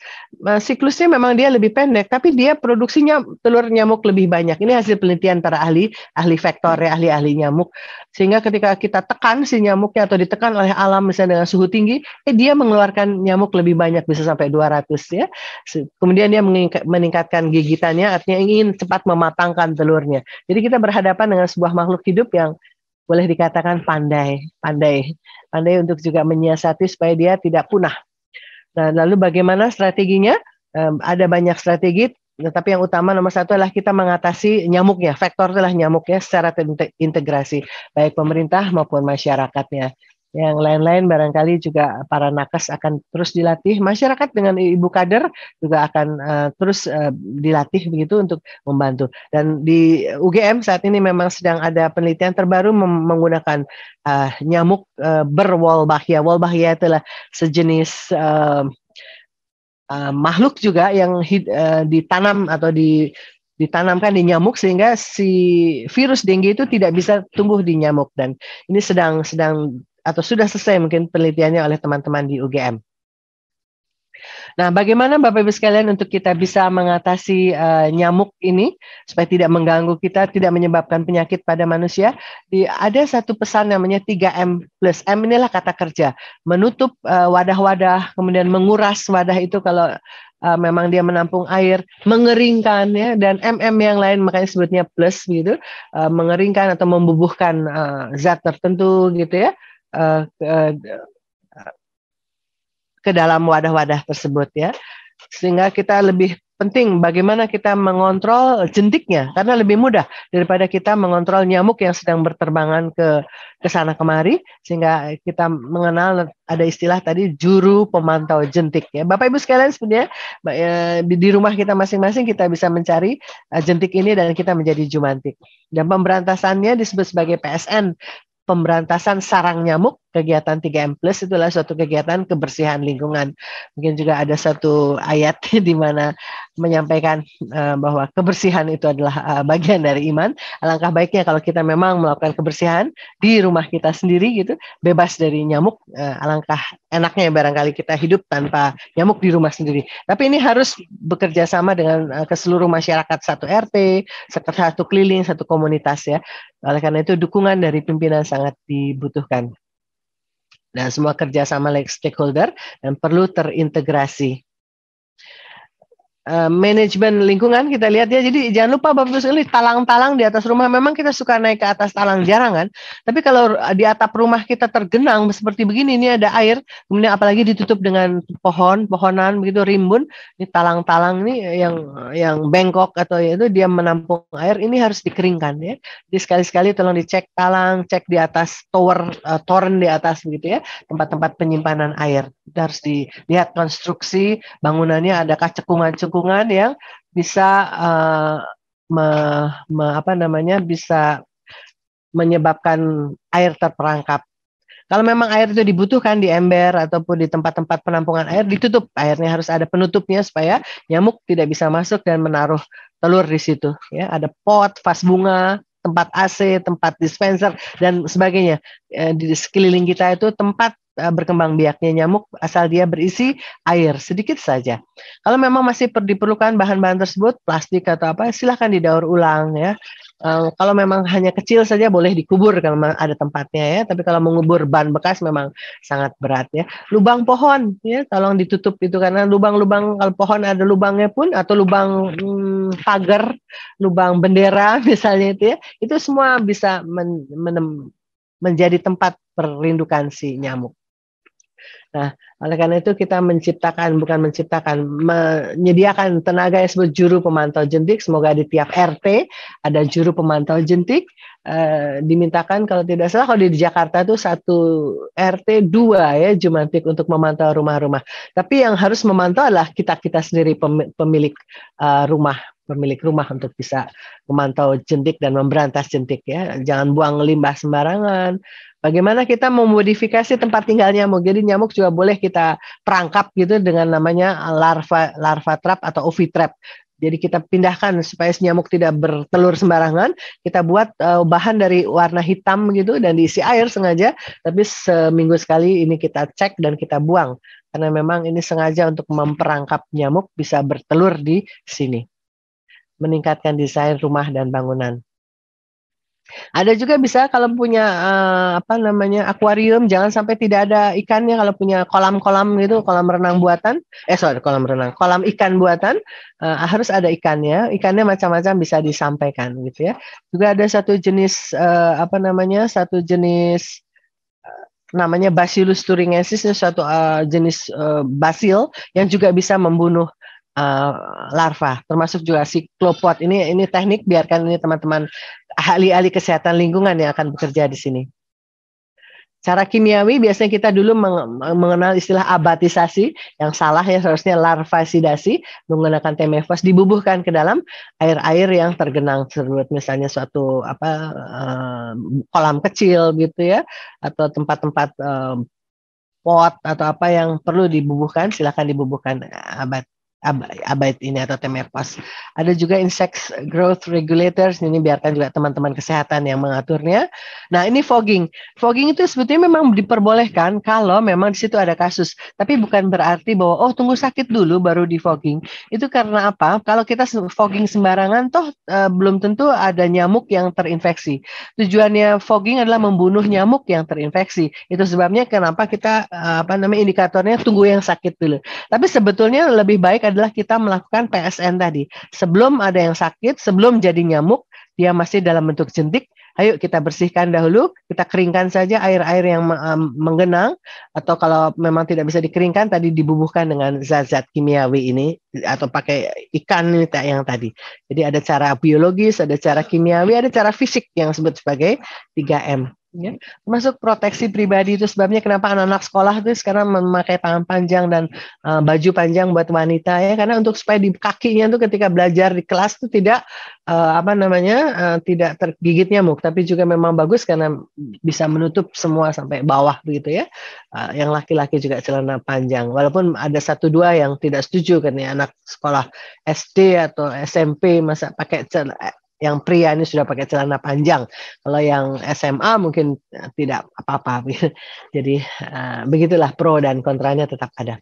siklusnya memang dia lebih pendek, tapi dia produksinya telur nyamuk lebih banyak. Ini hasil penelitian para ahli vektor ya, ahli nyamuk. Sehingga ketika kita tekan si nyamuknya atau ditekan oleh alam misalnya dengan suhu tinggi, dia mengeluarkan nyamuk lebih banyak, bisa sampai 200 ya. Kemudian dia meningkatkan gigitannya, artinya ingin cepat mematangkan telurnya. Jadi kita berhadapan dengan sebuah makhluk hidup yang boleh dikatakan pandai untuk juga menyiasati supaya dia tidak punah. Nah, lalu bagaimana strateginya? Ada banyak strategi, tetapi yang utama nomor 1 adalah kita mengatasi nyamuknya. Vektor adalah nyamuknya secara terintegrasi, baik pemerintah maupun masyarakatnya. Yang lain-lain barangkali juga para nakes akan terus dilatih, masyarakat dengan ibu kader juga akan terus dilatih begitu untuk membantu. Dan di UGM saat ini memang sedang ada penelitian terbaru menggunakan nyamuk berwolbachia. Wolbachia itulah sejenis makhluk juga yang ditanam atau ditanamkan di nyamuk sehingga si virus dengue itu tidak bisa tumbuh di nyamuk, dan ini sedang atau sudah selesai mungkin penelitiannya oleh teman-teman di UGM. Nah, bagaimana Bapak Ibu sekalian untuk kita bisa mengatasi nyamuk ini supaya tidak mengganggu kita, tidak menyebabkan penyakit pada manusia? Ada satu pesan namanya 3M+. M inilah kata kerja, menutup wadah-wadah, kemudian menguras wadah itu kalau memang dia menampung air, mengeringkan ya, dan MM yang lain makanya sebutnya plus gitu, mengeringkan atau membubuhkan zat tertentu gitu ya. Ke dalam wadah-wadah tersebut ya, sehingga kita lebih penting bagaimana kita mengontrol jentiknya, karena lebih mudah daripada kita mengontrol nyamuk yang sedang berterbangan ke sana kemari, sehingga kita mengenal ada istilah tadi juru pemantau jentik ya. Bapak Ibu sekalian, sebenarnya di rumah kita masing-masing kita bisa mencari jentik ini dan kita menjadi jumantik. Dan pemberantasannya disebut sebagai PSN, pemberantasan sarang nyamuk. Kegiatan 3M+ itulah suatu kegiatan kebersihan lingkungan. Mungkin juga ada satu ayat di mana menyampaikan bahwa kebersihan itu adalah bagian dari iman. Alangkah baiknya kalau kita memang melakukan kebersihan di rumah kita sendiri gitu, bebas dari nyamuk. Alangkah enaknya barangkali kita hidup tanpa nyamuk di rumah sendiri. Tapi ini harus bekerja sama dengan ke seluruh masyarakat, satu RT, satu keliling, satu komunitas ya. Oleh karena itu dukungan dari pimpinan sangat dibutuhkan. Dan semua kerjasama stakeholder dan perlu terintegrasi. Manajemen lingkungan kita lihat ya, jadi jangan lupa Bapak Ibu sekalian, talang-talang di atas rumah, memang kita suka naik ke atas talang jarang kan, tapi kalau di atap rumah kita tergenang seperti begini, ini ada air, kemudian apalagi ditutup dengan pohonan begitu rimbun, ini talang-talang ini yang bengkok atau itu dia menampung air, ini harus dikeringkan ya. Jadi sekali-sekali tolong dicek talang, cek di atas toren di atas begitu ya, tempat-tempat penyimpanan air. Kita harus dilihat konstruksi bangunannya, adakah cekungan-cekungan yang bisa bisa menyebabkan air terperangkap. Kalau memang air itu dibutuhkan di ember ataupun di tempat-tempat penampungan air, ditutup. Airnya harus ada penutupnya supaya nyamuk tidak bisa masuk dan menaruh telur di situ. Ya, ada pot, vas bunga, tempat AC, tempat dispenser dan sebagainya. Di sekeliling kita itu tempat berkembang biaknya nyamuk asal dia berisi air sedikit saja. Kalau memang masih diperlukan bahan-bahan tersebut, plastik atau apa, silahkan didaur ulang ya. Kalau memang hanya kecil saja boleh dikubur kalau ada tempatnya ya. Tapi kalau mengubur ban bekas memang sangat berat ya. Lubang pohon ya, tolong ditutup itu, karena lubang-lubang kalau pohon ada lubangnya pun, atau lubang pagar, lubang bendera misalnya itu ya, itu semua bisa menjadi tempat perindukan si nyamuk. Nah, oleh karena itu kita menyediakan tenaga yang disebut juru pemantau jentik. Semoga di tiap RT ada juru pemantau jentik. Dimintakan kalau tidak salah, kalau di Jakarta itu satu RT 2 ya jumantik untuk memantau rumah-rumah. Tapi yang harus memantau adalah kita sendiri, pemilik rumah untuk bisa memantau jentik dan memberantas jentik ya. Jangan buang limbah sembarangan. Bagaimana kita memodifikasi tempat tinggal nyamuk. Jadi nyamuk juga boleh kita perangkap gitu dengan namanya larva trap atau ovitrap. Jadi kita pindahkan supaya nyamuk tidak bertelur sembarangan. Kita buat bahan dari warna hitam gitu dan diisi air sengaja. Tapi seminggu sekali ini kita cek dan kita buang. Karena memang ini sengaja untuk memperangkap nyamuk bisa bertelur di sini. Meningkatkan desain rumah dan bangunan. Ada juga bisa kalau punya akuarium, jangan sampai tidak ada ikannya. Kalau punya kolam-kolam gitu, kolam renang buatan, kolam ikan buatan, harus ada ikannya. Ikannya macam-macam bisa disampaikan gitu ya. Juga ada satu jenis namanya Bacillus thuringiensis, suatu jenis basil yang juga bisa membunuh larva, termasuk juga siklopod. Ini teknik, biarkan ini teman-teman ahli-ahli kesehatan lingkungan yang akan bekerja di sini. Cara kimiawi biasanya kita dulu mengenal istilah abatisasi, yang salah ya, seharusnya larvasidasi, menggunakan temefos, dibubuhkan ke dalam air-air yang tergenang tersebut, misalnya suatu kolam kecil gitu ya, atau tempat-tempat pot atau apa yang perlu dibubuhkan, silakan dibubuhkan abide ini atau TMFOS. Ada juga insect growth regulators, ini biarkan juga teman-teman kesehatan yang mengaturnya. Nah, ini fogging. Fogging itu sebetulnya memang diperbolehkan kalau memang di situ ada kasus, tapi bukan berarti bahwa tunggu sakit dulu baru di fogging. Itu karena apa? Kalau kita fogging sembarangan toh belum tentu ada nyamuk yang terinfeksi. Tujuannya fogging adalah membunuh nyamuk yang terinfeksi. Itu sebabnya kenapa kita indikatornya tunggu yang sakit dulu. Tapi sebetulnya lebih baik adalah kita melakukan PSN tadi. Sebelum ada yang sakit, sebelum jadi nyamuk, dia masih dalam bentuk jentik, ayo kita bersihkan dahulu, kita keringkan saja air-air yang menggenang, atau kalau memang tidak bisa dikeringkan, tadi dibubuhkan dengan zat-zat kimiawi ini, atau pakai ikan yang tadi. Jadi ada cara biologis, ada cara kimiawi, ada cara fisik yang disebut sebagai 3M. Ya, termasuk proteksi pribadi. Itu sebabnya kenapa anak-anak sekolah itu sekarang memakai tangan panjang dan baju panjang buat wanita ya, karena untuk supaya di kakinya tuh ketika belajar di kelas tuh tidak tidak tergigit nyamuk, tapi juga memang bagus karena bisa menutup semua sampai bawah begitu ya. Yang laki-laki juga celana panjang, walaupun ada 1-2 yang tidak setuju kan ya, anak sekolah SD atau SMP masa pakai celana, yang pria ini sudah pakai celana panjang. Kalau yang SMA mungkin tidak apa-apa. Jadi begitulah, pro dan kontranya tetap ada.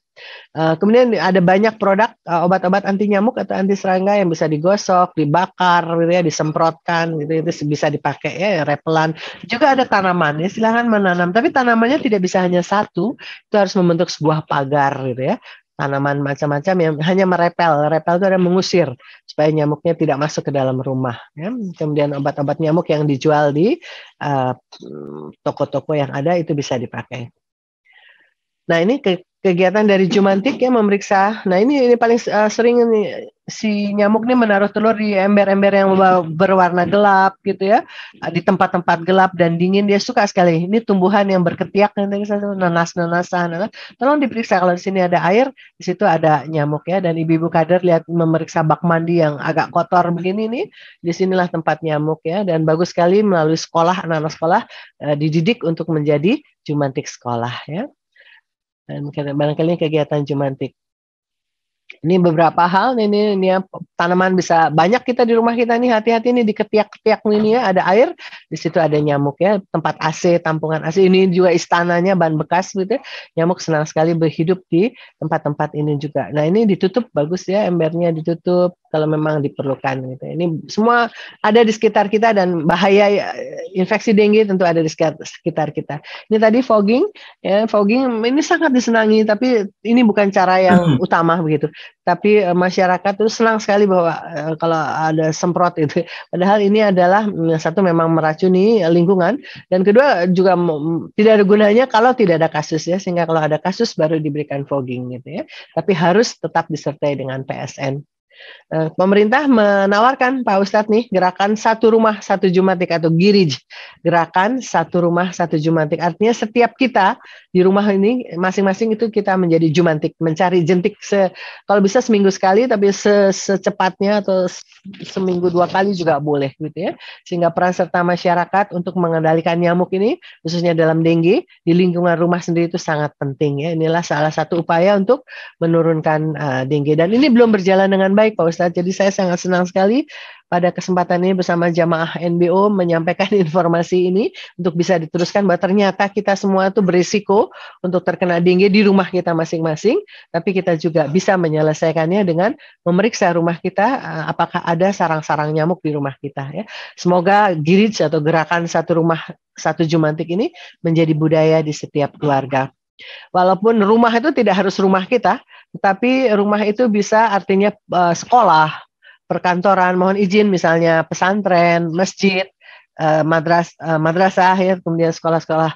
Kemudian ada banyak produk obat-obat anti nyamuk atau anti serangga yang bisa digosok, dibakar, gitu ya, disemprotkan, gitu, itu bisa dipakai ya, repelan. Juga ada tanaman, ya silahkan menanam. Tapi tanamannya tidak bisa hanya satu, itu harus membentuk sebuah pagar, gitu ya. Tanaman macam-macam yang hanya merepel. Repel itu ada mengusir supaya nyamuknya tidak masuk ke dalam rumah. Ya. Kemudian obat-obat nyamuk yang dijual di toko-toko yang ada itu bisa dipakai. Nah, ini kegiatan dari Jumantik ya, memeriksa. Nah, ini paling sering ini, si nyamuk ini menaruh telur di ember-ember yang berwarna gelap gitu ya, di tempat-tempat gelap dan dingin. Dia suka sekali. Ini tumbuhan yang berketiak, nanas-nanasan. Tolong diperiksa kalau di sini ada air, di situ ada nyamuk ya. Dan ibu-ibu kader lihat memeriksa bak mandi yang agak kotor begini nih, di sinilah tempat nyamuk ya. Dan bagus sekali melalui sekolah, anak-anak sekolah dididik untuk menjadi Jumantik sekolah ya. Dan barangkali kegiatan Jumantik. Ini beberapa hal, ini ya, tanaman bisa banyak kita di rumah kita nih, hati-hati nih di ketiak-ketiak ini ya, ada air, di situ ada nyamuk ya, tempat AC, tampungan AC, ini juga istananya ban bekas gitu ya. Nyamuk senang sekali berhidup di tempat-tempat ini juga. Nah, ini ditutup bagus ya, embernya ditutup kalau memang diperlukan gitu. Ini semua ada di sekitar kita dan bahaya infeksi dengue tentu ada di sekitar kita. Ini tadi fogging ya, fogging ini sangat disenangi, tapi ini bukan cara yang utama begitu. Tapi masyarakat itu senang sekali bahwa kalau ada semprot itu. Padahal ini adalah satu memang meracuni lingkungan, dan kedua juga tidak ada gunanya kalau tidak ada kasus ya, sehingga kalau ada kasus baru diberikan fogging gitu ya. Tapi harus tetap disertai dengan PSN. Pemerintah menawarkan Pak Ustadz nih gerakan 1 rumah 1 Jumantik atau GIRIJ, gerakan 1 rumah 1 Jumantik. Artinya setiap kita di rumah ini masing-masing itu kita menjadi Jumantik, mencari jentik kalau bisa seminggu sekali, tapi secepatnya atau seminggu 2 kali juga boleh gitu ya. Sehingga peran serta masyarakat untuk mengendalikan nyamuk ini khususnya dalam dengue di lingkungan rumah sendiri itu sangat penting ya. Inilah salah satu upaya untuk menurunkan dengue, dan ini belum berjalan dengan baik Pak Ustadz. Jadi saya sangat senang sekali pada kesempatan ini bersama jamaah NBO menyampaikan informasi ini untuk bisa diteruskan bahwa ternyata kita semua itu berisiko untuk terkena dengue di rumah kita masing-masing, tapi kita juga bisa menyelesaikannya dengan memeriksa rumah kita apakah ada sarang-sarang nyamuk di rumah kita ya. Semoga GIRIJ atau gerakan 1 rumah 1 Jumantik ini menjadi budaya di setiap keluarga. Walaupun rumah itu tidak harus rumah kita, tetapi rumah itu bisa artinya sekolah, perkantoran, mohon izin misalnya pesantren, masjid, madrasah ya, kemudian sekolah-sekolah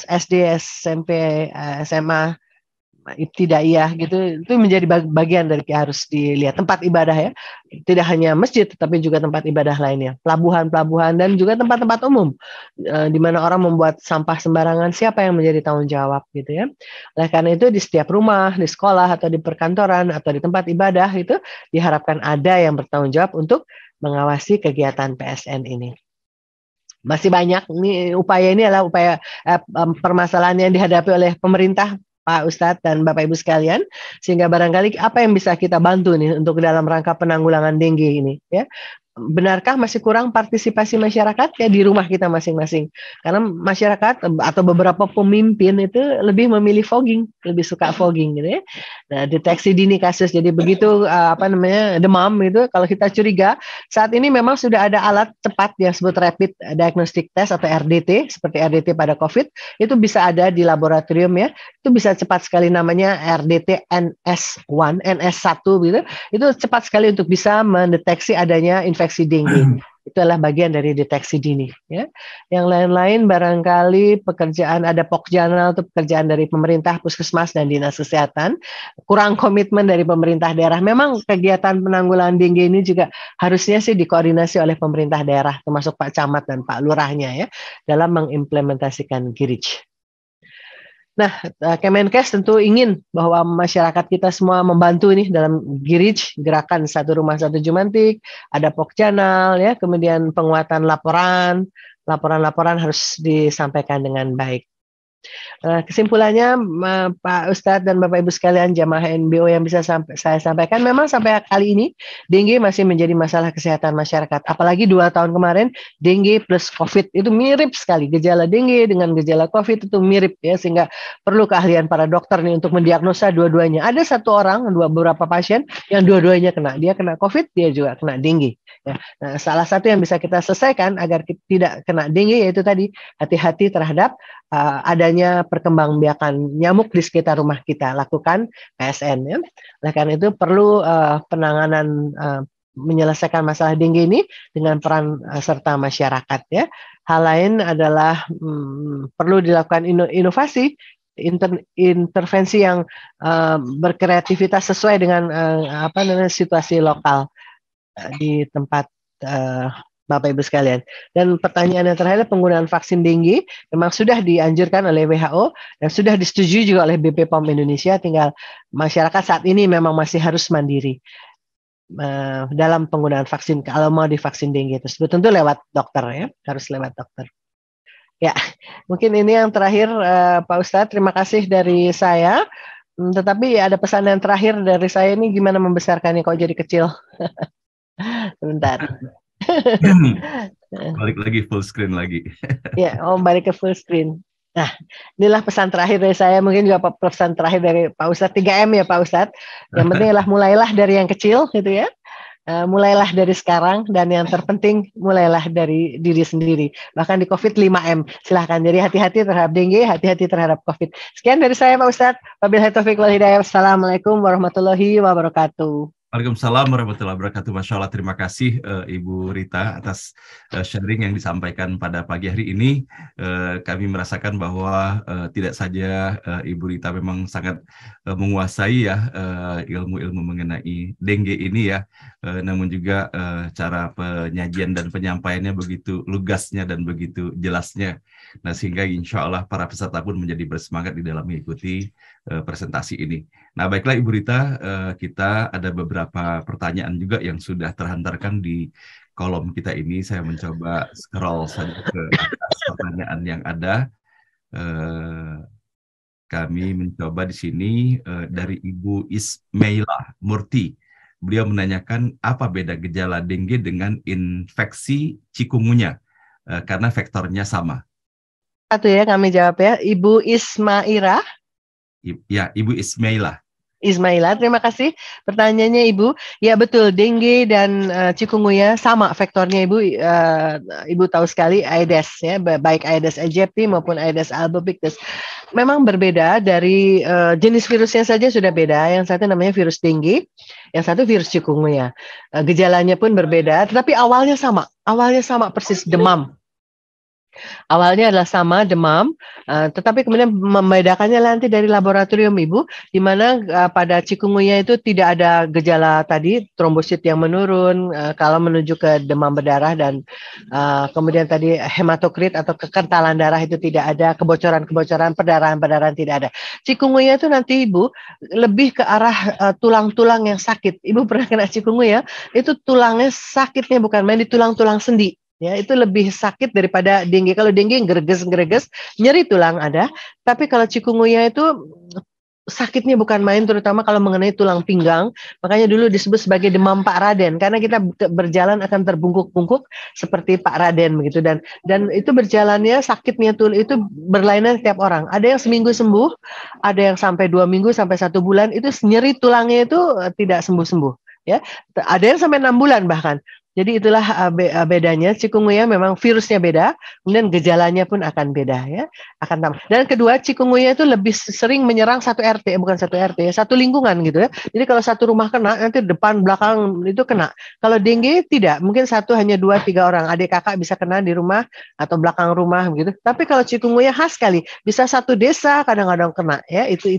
SD, SMP, SMA, ibtidaiyah gitu, itu menjadi bagian dari harus dilihat tempat ibadah ya, tidak hanya masjid tetapi juga tempat ibadah lainnya, pelabuhan-pelabuhan dan juga tempat-tempat umum di mana orang membuat sampah sembarangan, siapa yang menjadi tanggung jawab gitu ya. Oleh karena itu di setiap rumah, di sekolah atau di perkantoran atau di tempat ibadah itu diharapkan ada yang bertanggung jawab untuk mengawasi kegiatan PSN ini. Masih banyak, ini upaya ini adalah upaya permasalahan yang dihadapi oleh pemerintah Pak Ustadz dan Bapak Ibu sekalian, sehingga barangkali apa yang bisa kita bantu nih untuk dalam rangka penanggulangan dengue ini, ya. Benarkah masih kurang partisipasi masyarakat ya di rumah kita masing-masing? Karena masyarakat atau beberapa pemimpin itu lebih memilih fogging, lebih suka fogging gitu ya. Nah, deteksi dini kasus. Jadi begitu demam itu kalau kita curiga, saat ini memang sudah ada alat cepat yang disebut rapid diagnostic test atau RDT seperti RDT pada COVID, itu bisa ada di laboratorium ya. Itu bisa cepat sekali, namanya RDT NS1 gitu. Itu cepat sekali untuk bisa mendeteksi adanya infeksi dengue. Itu adalah bagian dari deteksi dini. Ya. Yang lain-lain barangkali pekerjaan, ada Pokjanal, itu pekerjaan dari pemerintah, puskesmas, dan dinas kesehatan. Kurang komitmen dari pemerintah daerah. Memang kegiatan penanggulangan dengue ini juga harusnya sih dikoordinasi oleh pemerintah daerah, termasuk Pak Camat dan Pak Lurahnya ya, dalam mengimplementasikan GIRIJ. Nah, Kemenkes tentu ingin bahwa masyarakat kita semua membantu nih dalam GIRIJ, gerakan satu rumah satu jumantik, ada Pokjanal ya, kemudian penguatan laporan harus disampaikan dengan baik. Kesimpulannya, Pak Ustadz dan Bapak Ibu sekalian, jamaah NBO yang bisa saya sampaikan, memang sampai kali ini dengue masih menjadi masalah kesehatan masyarakat. Apalagi 2 tahun kemarin, dengue plus COVID itu mirip sekali. Gejala dengue dengan gejala COVID itu mirip ya, sehingga perlu keahlian para dokter nih untuk mendiagnosa dua-duanya. Ada satu orang, beberapa pasien yang dua-duanya kena. Dia kena COVID, dia juga kena dengue. Ya. Nah, salah satu yang bisa kita selesaikan agar kita tidak kena dengue yaitu tadi hati-hati terhadap adanya perkembangbiakan nyamuk di sekitar rumah kita, lakukan PSN ya. Oleh karena itu perlu penanganan menyelesaikan masalah dengue ini dengan peran serta masyarakat ya. Hal lain adalah perlu dilakukan inovasi, intervensi yang berkreativitas sesuai dengan situasi lokal di tempat Bapak Ibu sekalian. Dan pertanyaan yang terakhir, penggunaan vaksin dengue memang sudah dianjurkan oleh WHO dan sudah disetujui juga oleh BPOM Indonesia, tinggal masyarakat saat ini memang masih harus mandiri dalam penggunaan vaksin kalau mau divaksin dengue tersebut, tentu lewat dokter ya, harus lewat dokter. Ya, mungkin ini yang terakhir Pak Ustadz, terima kasih dari saya. Tetapi ada pesan yang terakhir dari saya ini, gimana membesarkannya kok jadi kecil? Sebentar. Balik lagi full screen lagi. Ya, balik ke full screen. Nah, inilah pesan terakhir dari saya, mungkin juga pesan terakhir dari Pak Ustadz, 3M ya Pak Ustadz. Yang penting adalah mulailah dari yang kecil gitu ya. Mulailah dari sekarang, dan yang terpenting mulailah dari diri sendiri. Bahkan di COVID 5M, silahkan. Jadi hati-hati terhadap dengue, hati-hati terhadap COVID. Sekian dari saya Pak Ustadz. Wabillahi taufiq wal hidayah. Wassalamualaikum warahmatullahi wabarakatuh. Waalaikumsalam warahmatullahi wabarakatuh. Masya Allah, terima kasih Ibu Rita atas sharing yang disampaikan pada pagi hari ini. Kami merasakan bahwa tidak saja Ibu Rita memang sangat menguasai ya ilmu-ilmu mengenai dengue ini ya, namun juga cara penyajian dan penyampaiannya begitu lugasnya dan begitu jelasnya. Nah, sehingga insya Allah para peserta pun menjadi bersemangat di dalam mengikuti presentasi ini. Nah, baiklah Ibu Rita, kita ada beberapa pertanyaan juga yang sudah terhantarkan di kolom kita ini. Saya mencoba scroll saja ke atas pertanyaan yang ada. Kami mencoba di sini dari Ibu Ismaila Murti. Beliau menanyakan apa beda gejala dengue dengan infeksi cikungunya, karena vektornya sama. Satu ya, kami jawab ya, Ibu Ismaira. Ya, Ibu Ismaila. Ismaila, terima kasih pertanyaannya Ibu. Ya betul, dengue dan cikungunya sama vektornya Ibu. Ibu tahu sekali Aedes ya, baik Aedes aegypti maupun Aedes albopictus. Memang berbeda dari jenis virusnya saja sudah beda. Yang satu namanya virus dengue, yang satu virus cikungunya. Gejalanya pun berbeda, tetapi awalnya sama persis, demam. Awalnya adalah sama, demam, tetapi kemudian membedakannya nanti dari laboratorium Ibu, di mana pada cikungunya itu tidak ada gejala tadi, trombosit yang menurun, kalau menuju ke demam berdarah, dan kemudian tadi hematokrit atau kekentalan darah itu tidak ada, kebocoran-kebocoran, perdarahan-perdarahan tidak ada. Cikungunya itu nanti Ibu lebih ke arah tulang-tulang yang sakit. Ibu pernah kena cikungunya, itu tulangnya sakitnya bukan main, di tulang-tulang sendi. Ya, itu lebih sakit daripada dengue. Kalau dengue greges, nyeri tulang ada. Tapi kalau cikungunya itu sakitnya bukan main, terutama kalau mengenai tulang pinggang. Makanya dulu disebut sebagai demam Pak Raden, karena kita berjalan akan terbungkuk-bungkuk seperti Pak Raden begitu. Dan itu berjalannya sakitnya itu berlainan setiap orang. Ada yang seminggu sembuh, ada yang sampai 2 minggu sampai 1 bulan itu nyeri tulangnya itu tidak sembuh-sembuh. Ya, ada yang sampai 6 bulan bahkan. Jadi itulah bedanya. Chikungunya memang virusnya beda, kemudian gejalanya pun akan beda ya, akan tambah. Dan kedua, chikungunya itu lebih sering menyerang satu RT, bukan satu RT, satu lingkungan gitu ya. Jadi kalau satu rumah kena, nanti depan belakang itu kena. Kalau dengue tidak, mungkin satu hanya 2-3 orang, adik kakak bisa kena di rumah atau belakang rumah gitu. Tapi kalau chikungunya khas sekali, bisa satu desa kadang-kadang kena ya. Itu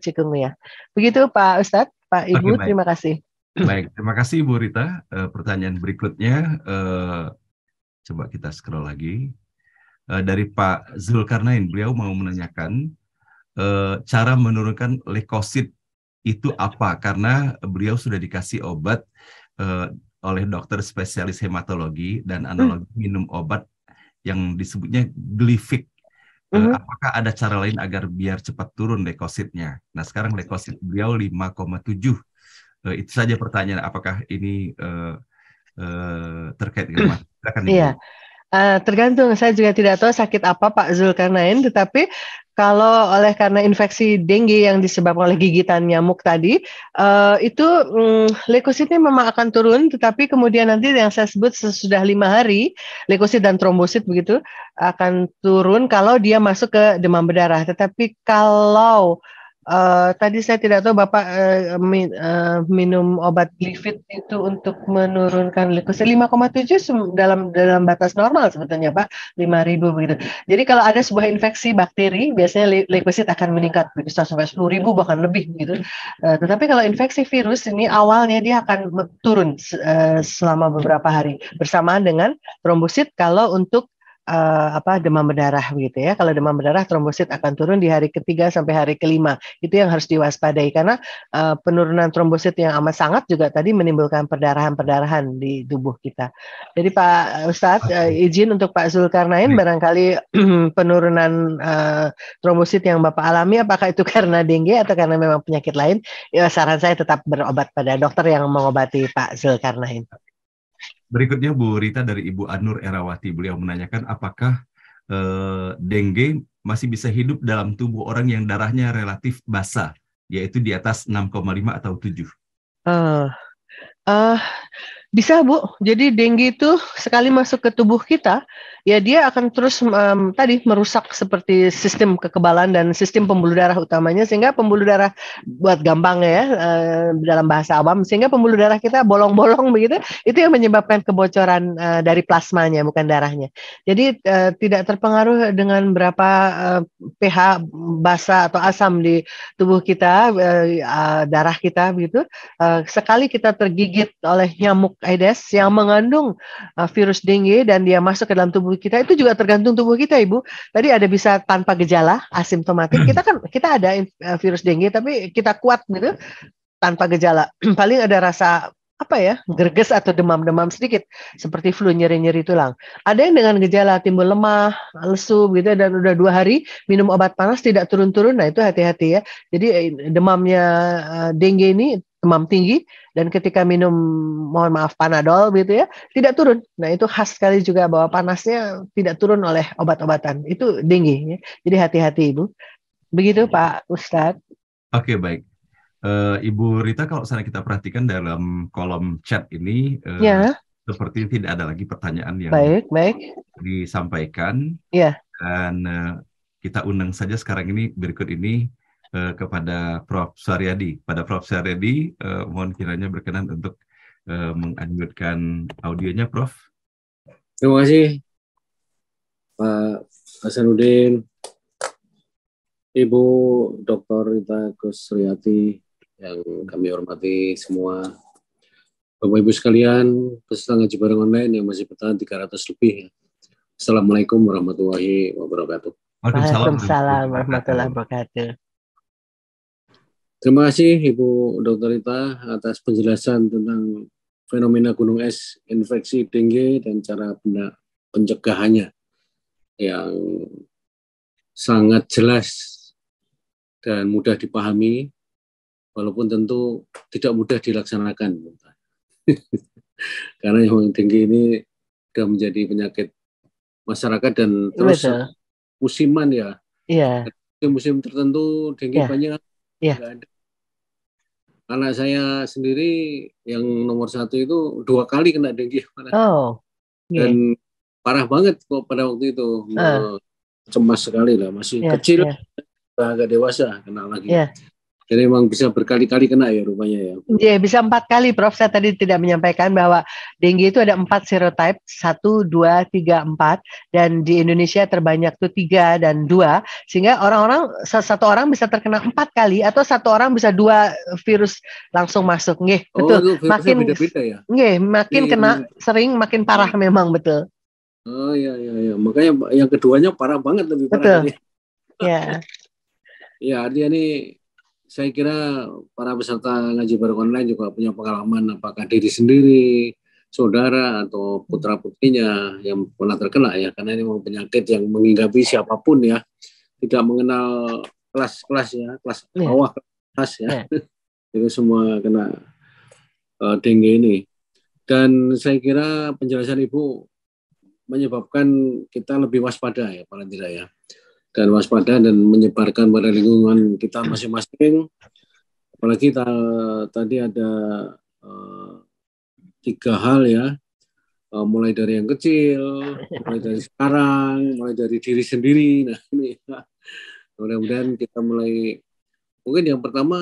chikungunya. Begitu Pak Ustadz, Pak Oke, Ibu, baik. terima kasih. Baik, terima kasih Bu Rita. Pertanyaan berikutnya, coba kita scroll lagi. Dari Pak Zulkarnain, beliau mau menanyakan cara menurunkan leukosit itu apa? Karena beliau sudah dikasih obat oleh dokter spesialis hematologi dan analogi minum obat yang disebutnya Gleevec. Apakah ada cara lain agar biar cepat turun leukositnya? Nah, sekarang leukosit beliau 5,7. Itu saja pertanyaan, apakah ini terkait dengan silakan Ibu. Iya. Tergantung, saya juga tidak tahu sakit apa Pak Zulkarnain, tetapi kalau karena infeksi dengue yang disebabkan oleh gigitan nyamuk tadi, itu leukositnya memang akan turun, tetapi kemudian nanti yang saya sebut sesudah 5 hari, leukosit dan trombosit begitu akan turun kalau dia masuk ke demam berdarah. Tetapi kalau tadi saya tidak tahu Bapak minum obat Gleevec itu untuk menurunkan leukosit 5,7 dalam batas normal sebetulnya Pak, 5.000 begitu. Jadi kalau ada sebuah infeksi bakteri, biasanya leukosit akan meningkat bisa sampai 10.000 bahkan lebih gitu. Tetapi kalau infeksi virus ini awalnya dia akan turun selama beberapa hari bersamaan dengan trombosit kalau untuk demam berdarah begitu ya. Kalau demam berdarah trombosit akan turun di hari ketiga sampai hari kelima. Itu yang harus diwaspadai karena penurunan trombosit yang amat sangat juga tadi menimbulkan perdarahan-perdarahan di tubuh kita. Jadi Pak Ustadz, izin untuk Pak Zulkarnain, barangkali penurunan trombosit yang Bapak alami apakah itu karena dengue atau karena memang penyakit lain? Ya, saran saya tetap berobat pada dokter yang mengobati Pak Zulkarnain. Berikutnya Bu Rita dari Ibu Anur Erawati. Beliau menanyakan apakah dengue masih bisa hidup dalam tubuh orang yang darahnya relatif basah, yaitu di atas 6,5 atau 7. Bisa Bu, jadi dengue itu sekali masuk ke tubuh kita, ya dia akan terus tadi merusak seperti sistem kekebalan dan sistem pembuluh darah utamanya, sehingga pembuluh darah buat gampang ya dalam bahasa awam, sehingga pembuluh darah kita bolong-bolong begitu, itu yang menyebabkan kebocoran dari plasmanya bukan darahnya. Jadi tidak terpengaruh dengan berapa pH basa atau asam di tubuh kita, darah kita begitu. Sekali kita tergigit oleh nyamuk Aedes yang mengandung virus dengue dan dia masuk ke dalam tubuh kita, itu juga tergantung tubuh kita Ibu. Tadi ada bisa tanpa gejala, asimptomatik. Kita ada virus dengue tapi kita kuat gitu tanpa gejala. Paling ada rasa gerges atau demam-demam sedikit seperti flu, nyeri-nyeri tulang. Ada yang dengan gejala timbul lemah, lesu gitu dan udah 2 hari minum obat panas tidak turun-turun. Nah itu hati-hati ya. Jadi demamnya dengue ini demam tinggi dan ketika minum mohon maaf Panadol gitu ya tidak turun. Nah itu khas sekali juga bahwa panasnya tidak turun oleh obat-obatan. Itu dengue ya. Jadi hati-hati Ibu. Begitu Pak Ustadz. Oke, baik. Ibu Rita, kalau misalnya kita perhatikan dalam kolom chat ini, Ya. seperti tidak ada lagi pertanyaan yang Baik. disampaikan. Ya. Dan kita undang saja sekarang ini berikut ini kepada Prof. Suaryadi. Pada Prof. Suaryadi, mohon kiranya berkenan untuk mengunmute-kan audionya, Prof. Terima kasih, Pak Hasanuddin, Ibu Dr. Rita Kusriyati, yang kami hormati semua, Bapak Ibu sekalian, peserta ngaji bareng online yang masih bertahan 300 lebih. Assalamualaikum warahmatullahi wabarakatuh. Waalaikumsalam warahmatullahi wabarakatuh. Terima kasih Ibu Dr. Rita atas penjelasan tentang fenomena gunung es, infeksi dengue, dan cara pencegahannya yang sangat jelas dan mudah dipahami, walaupun tentu tidak mudah dilaksanakan. Karena yang dengue ini sudah menjadi penyakit masyarakat dan terus musiman ya. Iya. Musim tertentu dengue banyak. Iya. Nggak ada. Anak saya sendiri yang nomor 1 itu 2 kali kena dengue. Oh. Dan parah banget kok pada waktu itu. Cemas sekali lah, masih kecil, agak dewasa kena lagi. Jadi memang bisa berkali-kali kena ya rupanya ya. Iya, bisa 4 kali, Prof. Saya tadi tidak menyampaikan bahwa dengue itu ada 4 serotype, 1, 2, 3, 4, dan di Indonesia terbanyak tuh 3 dan 2, sehingga satu orang bisa terkena 4 kali atau satu orang bisa 2 virus langsung masuk. Nggih, betul. Makin beda-beda ya. Nggih, makin kena sering makin parah memang, betul. Oh iya. Makanya yang keduanya parah banget, lebih parah. Betul. Ya. Ya, artinya ini saya kira para peserta ngaji bareng online juga punya pengalaman, apakah diri sendiri, saudara, atau putra-putrinya yang pernah terkena ya, karena ini memang penyakit yang menghinggapi siapapun ya, tidak mengenal kelas-kelas ya, kelas bawah, kelas ya, itu semua kena dengue ini. Dan saya kira penjelasan Ibu menyebabkan kita lebih waspada ya, paling tidak ya. Dan waspada dan menyebarkan pada lingkungan kita masing-masing. Apalagi tadi ada 3 hal ya, mulai dari yang kecil, mulai dari sekarang, mulai dari diri sendiri. Nah ini mudah-mudahan kita mulai, mungkin yang pertama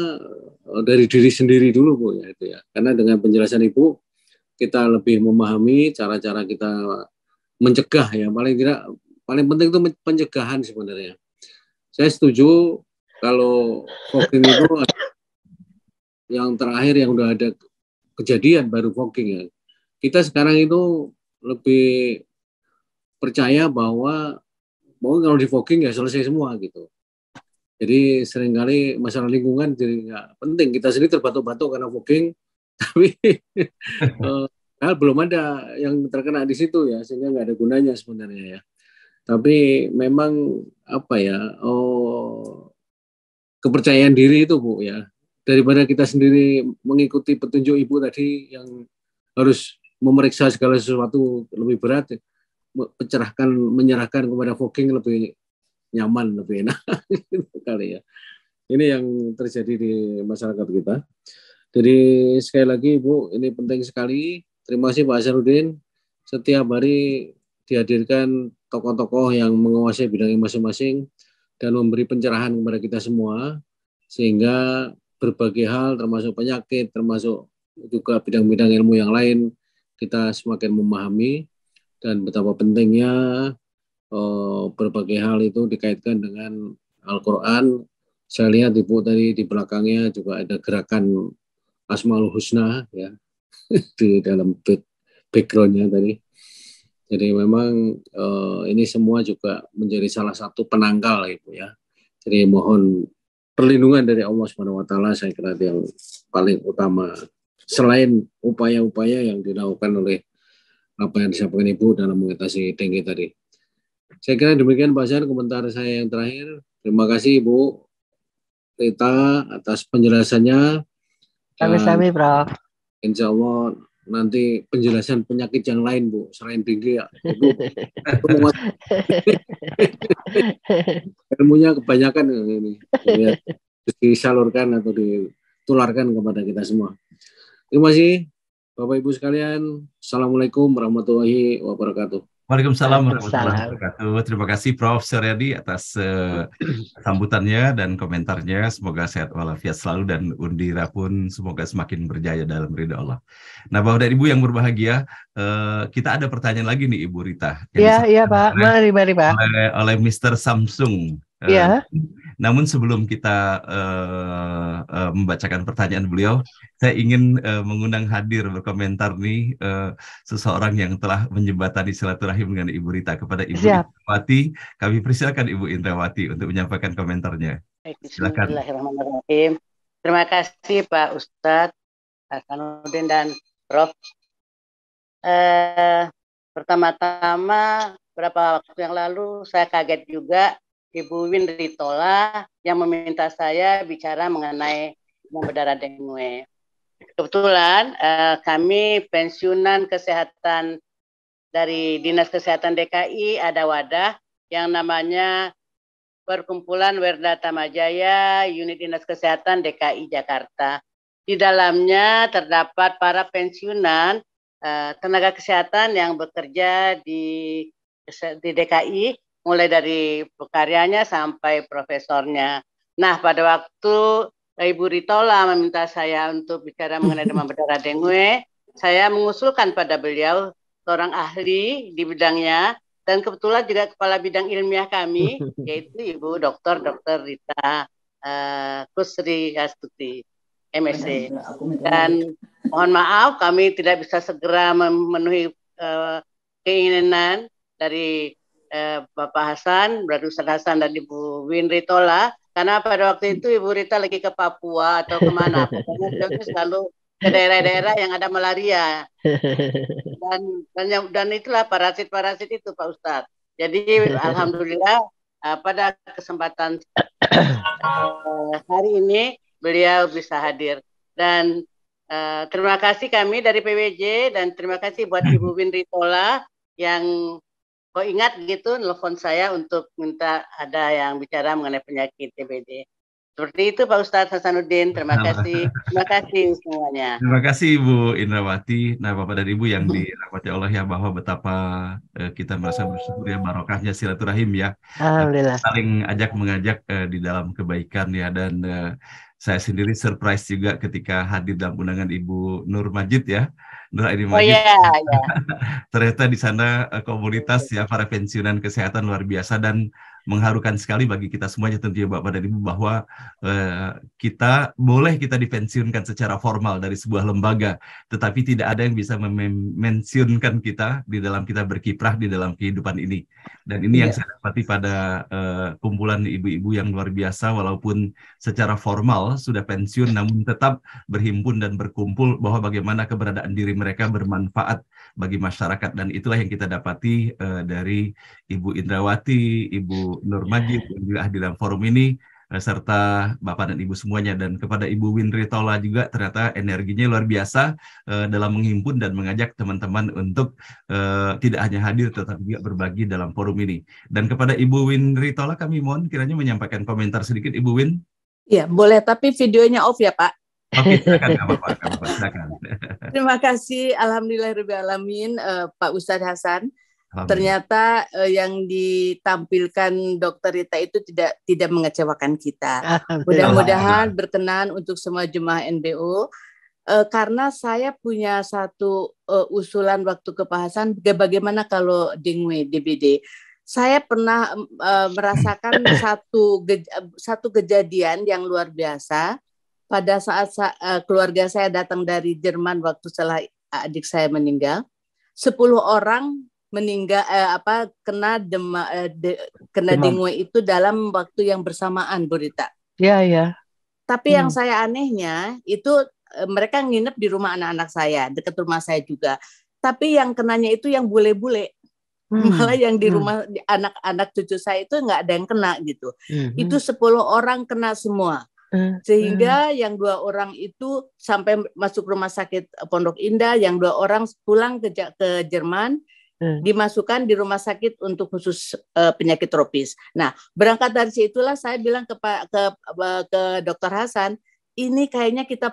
dari diri sendiri dulu Bu ya, itu ya. Karena dengan penjelasan Ibu kita lebih memahami cara-cara kita mencegah ya, paling penting itu pencegahan sebenarnya. Saya setuju kalau fogging itu yang terakhir yang udah ada kejadian baru fogging ya. Kita sekarang itu lebih percaya bahwa kalau di fogging ya selesai semua gitu. Jadi seringkali masalah lingkungan jadi nggak penting. Kita sendiri terbatuk-batuk karena fogging, tapi belum ada yang terkena di situ ya, sehingga nggak ada gunanya sebenarnya ya. Tapi memang kepercayaan diri itu Bu ya, daripada kita sendiri mengikuti petunjuk Ibu tadi yang harus memeriksa segala sesuatu lebih berat, menyerahkan kepada fogging lebih nyaman, lebih enak kali ya. Ini yang terjadi di masyarakat kita. Jadi sekali lagi Ibu, ini penting sekali. Terima kasih Pak Hasanuddin. Setiap hari dihadirkan tokoh-tokoh yang menguasai bidangnya masing-masing dan memberi pencerahan kepada kita semua, sehingga berbagai hal termasuk penyakit, termasuk juga bidang-bidang ilmu yang lain, kita semakin memahami dan betapa pentingnya berbagai hal itu dikaitkan dengan Al-Quran. Saya lihat Ibu tadi di belakangnya juga ada gerakan Asmaul Husna ya di dalam backgroundnya tadi. Jadi memang ini semua juga menjadi salah satu penangkal Ibu ya. Jadi mohon perlindungan dari Allah SWT, saya kira yang paling utama. Selain upaya-upaya yang dilakukan oleh apa yang disampaikan Ibu dalam mengatasi dengue tadi. Saya kira demikian Pak Hasan komentar saya yang terakhir. Terima kasih Ibu Rita atas penjelasannya. Sami-sami Prof. Insya Allah nanti penjelasan penyakit yang lain Bu, selain dengue ya. Ibu ilmunya kebanyakan ini disalurkan atau ditularkan kepada kita semua. Terima kasih Bapak Ibu sekalian. Assalamualaikum warahmatullahi wabarakatuh. Waalaikumsalam warahmatullahi wabarakatuh. Terima kasih Prof. Suryadi atas sambutannya dan komentarnya. Semoga sehat walafiat selalu dan Undira pun semoga semakin berjaya dalam ridha Allah. Nah, Bapak dan Ibu yang berbahagia, kita ada pertanyaan lagi nih Ibu Rita. Iya Pak, mari Pak. Oleh Mr. Samsung. Iya. Namun sebelum kita membacakan pertanyaan beliau, saya ingin mengundang hadir berkomentar nih seseorang yang telah menjembatani silaturahim dengan Ibu Rita. Kepada Ibu Indrawati, kami persilakan Ibu Indrawati untuk menyampaikan komentarnya. Silakan. Bismillahirrahmanirrahim. Terima kasih Pak Ustadz Hasanuddin dan Prof. Pertama-tama beberapa waktu yang lalu saya kaget juga Ibu Winritola yang meminta saya bicara mengenai demam berdarah dengue. Kebetulan kami pensiunan kesehatan dari Dinas Kesehatan DKI, ada wadah yang namanya Perkumpulan Werda Tamajaya Unit Dinas Kesehatan DKI Jakarta. Di dalamnya terdapat para pensiunan tenaga kesehatan yang bekerja di DKI, mulai dari pekaryanya sampai profesornya. Nah, pada waktu Ibu Ritola meminta saya untuk bicara mengenai demam berdarah dengue, saya mengusulkan pada beliau seorang ahli di bidangnya, dan kebetulan juga kepala bidang ilmiah kami, yaitu Ibu Dr. Rita Kusri Astuti, MSc. Dan mohon maaf kami tidak bisa segera memenuhi keinginan dari Bapak Hasan, Brother Ustadz Hasan dan Ibu Winritola, karena pada waktu itu Ibu Rita lagi ke Papua atau kemana, pokoknya beliau selalu ke daerah-daerah yang ada malaria. Dan itulah parasit-parasit itu Pak Ustadz. Jadi alhamdulillah pada kesempatan hari ini beliau bisa hadir. Dan terima kasih kami dari PWJ, dan terima kasih buat Ibu Winritola yang kok ingat gitu nelfon saya untuk minta ada yang bicara mengenai penyakit TBD. Seperti itu Pak Ustadz Hasanuddin, terima kasih. Terima kasih semuanya. Terima kasih Ibu Indrawati. Nah, Bapak dan Ibu yang dirahmati Allah ya, bahwa betapa kita merasa bersyukur ya, barokahnya silaturahim ya. Alhamdulillah. Saling ajak mengajak di dalam kebaikan ya, dan saya sendiri surprise juga ketika hadir dalam undangan Ibu Nur Majid ya. Nur Aini Majid. Oh iya, iya. Ternyata di sana komunitas ya para pensiunan kesehatan luar biasa, dan mengharukan sekali bagi kita semuanya tentunya Bapak dan Ibu, bahwa kita dipensiunkan secara formal dari sebuah lembaga, tetapi tidak ada yang bisa memensiunkan kita di dalam kita berkiprah di dalam kehidupan ini. Dan ini yang saya dapati pada kumpulan ibu-ibu yang luar biasa, walaupun secara formal sudah pensiun namun tetap berhimpun dan berkumpul, bahwa bagaimana keberadaan diri mereka bermanfaat bagi masyarakat. Dan itulah yang kita dapati dari Ibu Indrawati, Ibu Nur Majid yang juga hadir dalam forum ini, serta Bapak dan Ibu semuanya. Dan kepada Ibu Winritola juga, ternyata energinya luar biasa dalam menghimpun dan mengajak teman-teman untuk tidak hanya hadir tetapi juga berbagi dalam forum ini. Dan kepada Ibu Winritola kami mohon kiranya menyampaikan komentar sedikit, Ibu Win. Iya, boleh, tapi videonya off ya Pak. Oke, silakan, nggak apa-apa, silakan. Terima kasih, alhamdulillahirrahmanirrahim, Pak Ustadz Hasan. Ternyata yang ditampilkan Dr. Rita itu tidak mengecewakan kita. Mudah-mudahan berkenan untuk semua jemaah NBO. Karena saya punya satu usulan waktu ke Pak Hasan, bagaimana kalau dengue DBD. Saya pernah merasakan satu kejadian yang luar biasa pada saat keluarga saya datang dari Jerman waktu setelah adik saya meninggal. 10 orang meninggal kena dengue itu dalam waktu yang bersamaan, Bu Rita. Iya, iya. Tapi yang saya anehnya itu mereka nginep di rumah anak-anak saya, dekat rumah saya juga. Tapi yang kenanya itu yang bule-bule. Malah yang di rumah anak-anak cucu saya itu nggak ada yang kena gitu. Itu 10 orang kena semua. Sehingga yang 2 orang itu sampai masuk rumah sakit Pondok Indah, yang 2 orang pulang ke Jerman, dimasukkan di rumah sakit untuk khusus penyakit tropis. Nah, berangkat dari situlah saya bilang ke Dr. Hasan, ini kayaknya kita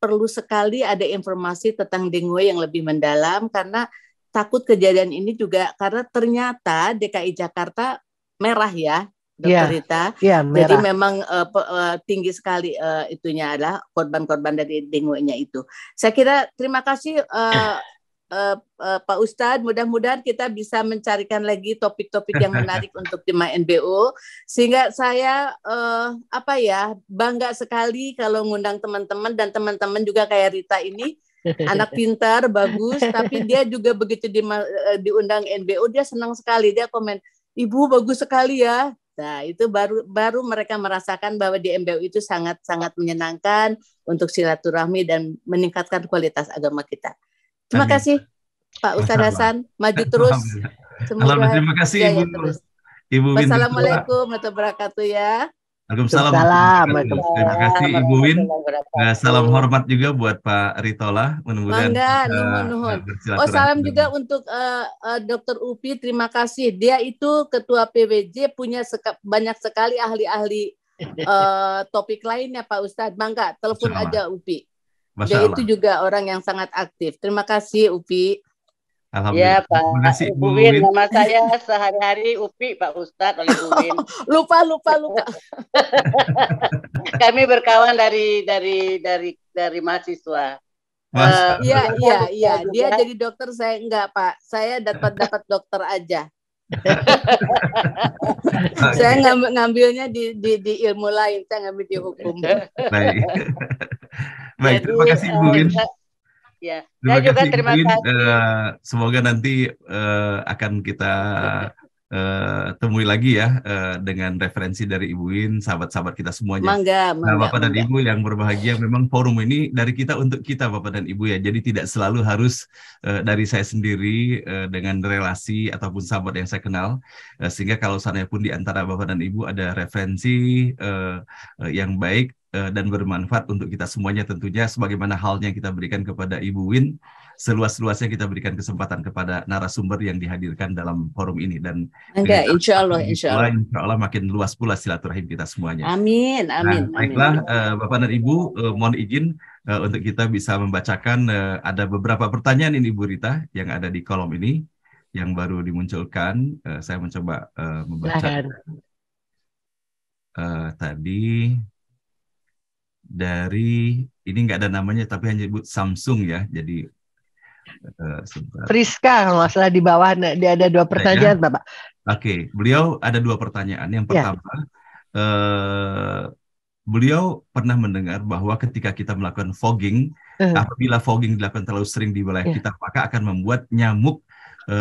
perlu sekali ada informasi tentang dengue yang lebih mendalam, karena takut kejadian ini juga karena ternyata DKI Jakarta merah ya, Dr. Rita. Ya, jadi memang tinggi sekali itunya adalah korban-korban dari dengue-nya itu. Saya kira terima kasih Pak Ustadz, mudah-mudahan kita bisa mencarikan lagi topik-topik yang menarik untuk jemaah NBO, sehingga saya bangga sekali kalau ngundang teman-teman, dan teman-teman juga kayak Rita ini anak pintar, bagus, tapi dia juga begitu diundang NBO dia senang sekali, dia komen, Ibu bagus sekali ya. Nah, itu baru mereka merasakan bahwa di MBO itu sangat-sangat menyenangkan untuk silaturahmi dan meningkatkan kualitas agama kita. Terima kasih Pak Ustadz Hasan, maju terus. Semoga terima kasih Ibu. Ibu Win. Wassalamualaikum warahmatullahi wabarakatuh ya. Waalaikumsalam. Terima kasih Ibu Win. Salam hormat juga buat Pak Ritola. Mudah-mudahan nuhun. Oh, salam juga untuk Dr. Upi. Terima kasih. Dia itu ketua PWJ, punya banyak sekali ahli-ahli topik lainnya Pak Ustadz. Bangga, telepon aja Upi. Dia itu juga orang yang sangat aktif. Terima kasih Upi. Ya Pak, Ibu Win, nama saya sehari-hari Upi Pak Ustadz oleh Bu Win. lupa. Kami berkawan dari mahasiswa. Iya. Dia jadi dokter, saya enggak Pak. Saya dapat dokter aja. Saya ngambilnya di ilmu lain, saya ngambil di hukum. Baik, terima kasih Bu Win. Ya, terima kasih. Semoga nanti akan kita temui lagi ya dengan referensi dari Ibu Win, sahabat-sahabat kita semuanya. Mangga, Bapak dan Ibu yang berbahagia, memang forum ini dari kita untuk kita Bapak dan Ibu ya. Jadi tidak selalu harus dari saya sendiri dengan relasi ataupun sahabat yang saya kenal. Sehingga kalau seandainya pun di antara Bapak dan Ibu ada referensi yang baik dan bermanfaat untuk kita semuanya, tentunya sebagaimana halnya kita berikan kepada Ibu Win, seluas-luasnya kita berikan kesempatan kepada narasumber yang dihadirkan dalam forum ini. Dan insya Allah makin luas pula silaturahim kita semuanya. Amin. Baiklah, Bapak dan Ibu, mohon izin untuk kita bisa membacakan ada beberapa pertanyaan ini Ibu Rita yang ada di kolom ini yang baru dimunculkan. Saya mencoba membaca tadi. Dari ini nggak ada namanya tapi hanya disebut Samsung ya, jadi Friska kalau nggak salah di bawah dia ada 2 pertanyaan Bapak. Oke, beliau ada 2 pertanyaan. Yang pertama, beliau pernah mendengar bahwa ketika kita melakukan fogging, apabila fogging dilakukan terlalu sering di wilayah kita, maka akan membuat nyamuk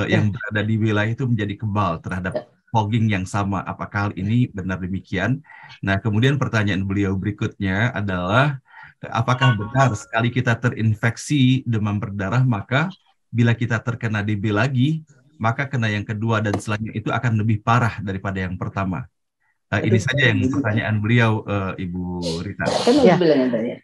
yang berada di wilayah itu menjadi kebal terhadap fogging yang sama. Apakah hal ini benar demikian? Nah, kemudian pertanyaan beliau berikutnya adalah, apakah benar sekali kita terinfeksi demam berdarah, maka bila kita terkena DB lagi, maka kena yang kedua dan selanjutnya itu akan lebih parah daripada yang pertama? Ini saja yang pertanyaan beliau, Ibu Rita.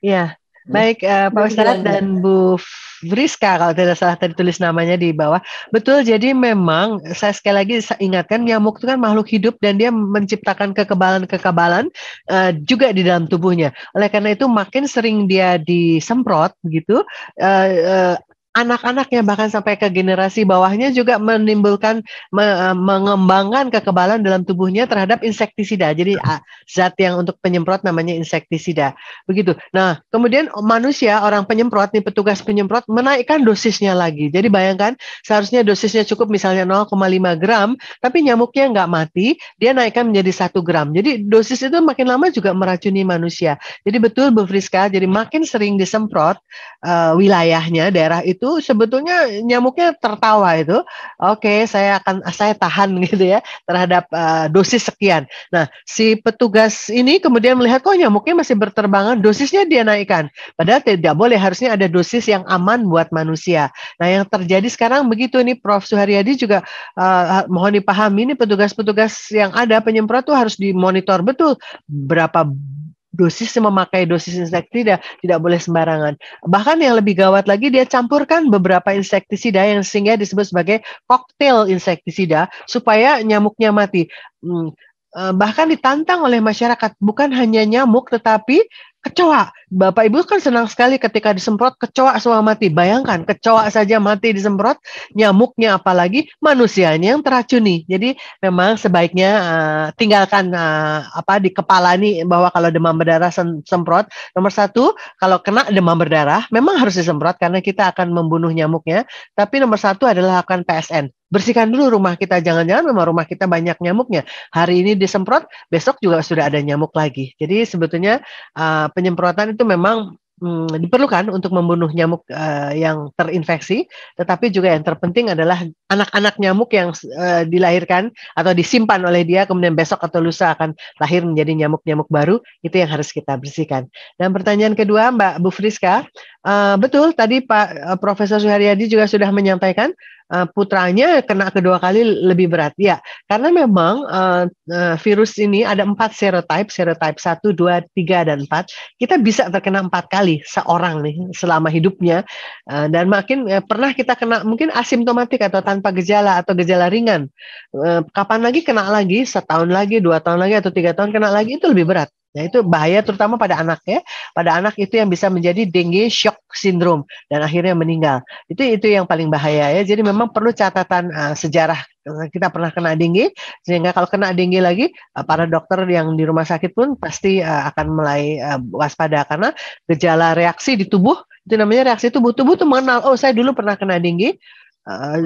Ya. Baik, Pak Ustadz dan Bu Friska, kalau tidak salah tadi tulis namanya di bawah. Betul, jadi memang saya sekali lagi ingatkan, nyamuk itu kan makhluk hidup dan dia menciptakan kekebalan juga di dalam tubuhnya. Oleh karena itu makin sering dia disemprot begitu, anak-anaknya bahkan sampai ke generasi bawahnya juga menimbulkan mengembangkan kekebalan dalam tubuhnya terhadap insektisida. Jadi zat yang untuk penyemprot namanya insektisida. Begitu. Nah, kemudian manusia, orang penyemprot nih, petugas penyemprot menaikkan dosisnya lagi. Jadi bayangkan seharusnya dosisnya cukup misalnya 0,5 gram, tapi nyamuknya nggak mati, dia naikkan menjadi 1 gram. Jadi dosis itu makin lama juga meracuni manusia. Jadi betul Bu Friska, jadi makin sering disemprot wilayahnya, daerah itu sebetulnya nyamuknya tertawa itu, oke, saya tahan gitu ya terhadap dosis sekian. Nah, si petugas ini kemudian melihat kok nyamuknya masih berterbangan, dosisnya dia naikkan. Padahal tidak boleh, harusnya ada dosis yang aman buat manusia. Nah, yang terjadi sekarang begitu nih, Prof. Suharyadi juga mohon dipahami, ini petugas-petugas yang ada penyemprot tuh harus dimonitor betul berapa dosis memakai dosis insektisida, tidak boleh sembarangan. Bahkan yang lebih gawat lagi, dia campurkan beberapa insektisida yang sehingga disebut sebagai koktail insektisida supaya nyamuknya mati. Bahkan ditantang oleh masyarakat, bukan hanya nyamuk tetapi kecoa. Bapak Ibu kan senang sekali ketika disemprot kecoa semua mati. Bayangkan kecoa saja mati disemprot, nyamuknya apalagi, manusianya yang teracuni. Jadi memang sebaiknya tinggalkan di kepala nih bahwa kalau demam berdarah semprot. Nomor 1, kalau kena demam berdarah memang harus disemprot karena kita akan membunuh nyamuknya. Tapi nomor 1 adalah lakukan PSN. Bersihkan dulu rumah kita, jangan-jangan memang rumah kita banyak nyamuknya. Hari ini disemprot, besok juga sudah ada nyamuk lagi. Jadi sebetulnya penyemprotan itu memang diperlukan untuk membunuh nyamuk yang terinfeksi, tetapi juga yang terpenting adalah anak-anak nyamuk yang dilahirkan atau disimpan oleh dia, kemudian besok atau lusa akan lahir menjadi nyamuk-nyamuk baru, itu yang harus kita bersihkan. Dan pertanyaan kedua, Mbak Bu Friska, betul tadi Pak Profesor Suharyadi juga sudah menyampaikan putranya kena kedua kali lebih berat. Ya, karena memang virus ini ada 4 serotype 1, 2, 3, dan 4. Kita bisa terkena 4 kali seorang nih selama hidupnya. Dan makin pernah kita kena mungkin asimptomatik atau tanpa gejala atau gejala ringan. Kapan lagi kena lagi, setahun lagi, 2 tahun lagi, atau 3 tahun kena lagi, itu lebih berat. Nah, itu bahaya terutama pada anak ya. Pada anak itu yang bisa menjadi dengue shock syndrome dan akhirnya meninggal. Itu yang paling bahaya ya. Jadi memang perlu catatan sejarah kita pernah kena dengue, sehingga kalau kena dengue lagi, para dokter yang di rumah sakit pun pasti akan mulai waspada, karena gejala reaksi di tubuh, itu namanya reaksi tubuh tuh mengenal, oh saya dulu pernah kena dengue,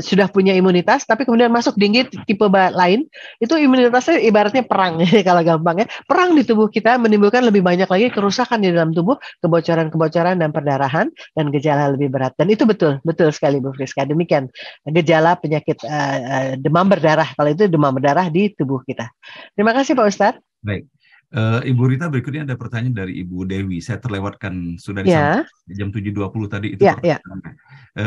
sudah punya imunitas, tapi kemudian masuk dengue tipe lain, itu imunitasnya ibaratnya perang kalau gampang ya, perang di tubuh kita menimbulkan lebih banyak lagi kerusakan di dalam tubuh, kebocoran dan perdarahan dan gejala lebih berat. Dan itu betul sekali Bu Friska. Demikian gejala penyakit demam berdarah, kalau itu demam berdarah di tubuh kita. Terima kasih Pak Ustadz. Baik. Ibu Rita, berikutnya ada pertanyaan dari Ibu Dewi. Saya terlewatkan, sudah disampaikan jam 7.20 tadi itu.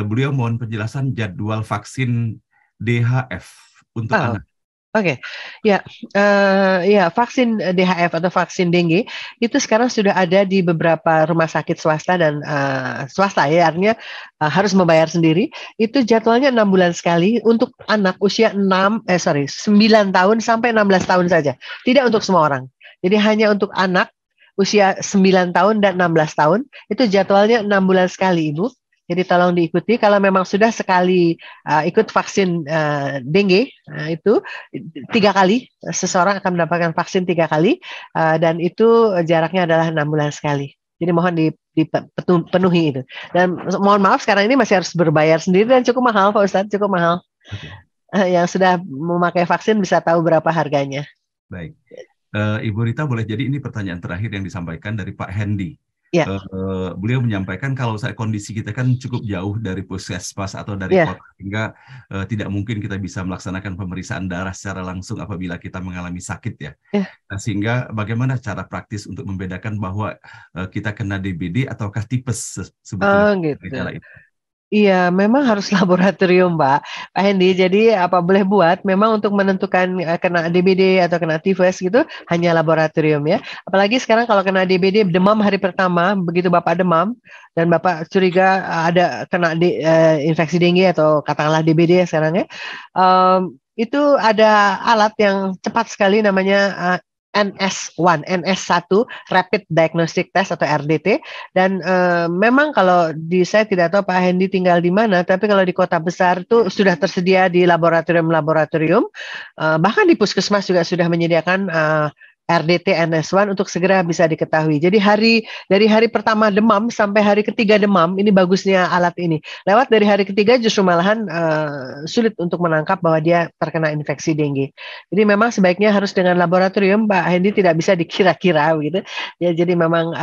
Beliau mohon penjelasan jadwal vaksin DHF untuk anak. Oke, ya vaksin DHF atau vaksin dengue itu sekarang sudah ada di beberapa rumah sakit swasta dan swasta ya, artinya harus membayar sendiri. Itu jadwalnya 6 bulan sekali untuk anak usia 9 tahun sampai 16 tahun saja, tidak untuk semua orang. Jadi hanya untuk anak usia 9 tahun dan 16 tahun, itu jadwalnya 6 bulan sekali, Ibu. Jadi tolong diikuti. Kalau memang sudah sekali ikut vaksin dengue, itu 3 kali, seseorang akan mendapatkan vaksin 3 kali, dan itu jaraknya adalah 6 bulan sekali. Jadi mohon dipenuhi itu. Dan mohon maaf, sekarang ini masih harus berbayar sendiri dan cukup mahal, Pak Ustadz, cukup mahal. Yang sudah memakai vaksin bisa tahu berapa harganya. Baik. Ibu Rita, boleh jadi ini pertanyaan terakhir yang disampaikan dari Pak Hendy. Ya. Beliau menyampaikan kalau kondisi kita kan cukup jauh dari puskesmas atau dari kota, sehingga tidak mungkin kita bisa melaksanakan pemeriksaan darah secara langsung apabila kita mengalami sakit ya. Nah, sehingga bagaimana cara praktis untuk membedakan bahwa kita kena DBD ataukah tipes sebetulnya? Gitu. Iya, memang harus laboratorium, Pak Hendy. Jadi apa boleh buat, memang untuk menentukan kena DBD atau kena tifus gitu, hanya laboratorium ya. Apalagi sekarang kalau kena DBD, demam hari pertama, begitu Bapak demam, dan Bapak curiga ada kena infeksi dengue atau katakanlah DBD ya sekarang ya, itu ada alat yang cepat sekali namanya NS1 Rapid Diagnostic Test atau RDT, dan memang kalau saya tidak tahu Pak Hendy tinggal di mana, tapi kalau di kota besar itu sudah tersedia di laboratorium, bahkan di puskesmas juga sudah menyediakan RDT NS1 untuk segera bisa diketahui. Jadi dari hari pertama demam sampai hari ketiga demam, ini bagusnya alat ini. Lewat dari hari ketiga justru malahan sulit untuk menangkap bahwa dia terkena infeksi dengue. Jadi memang sebaiknya harus dengan laboratorium, Pak Hendy, tidak bisa dikira-kira gitu. Ya, jadi memang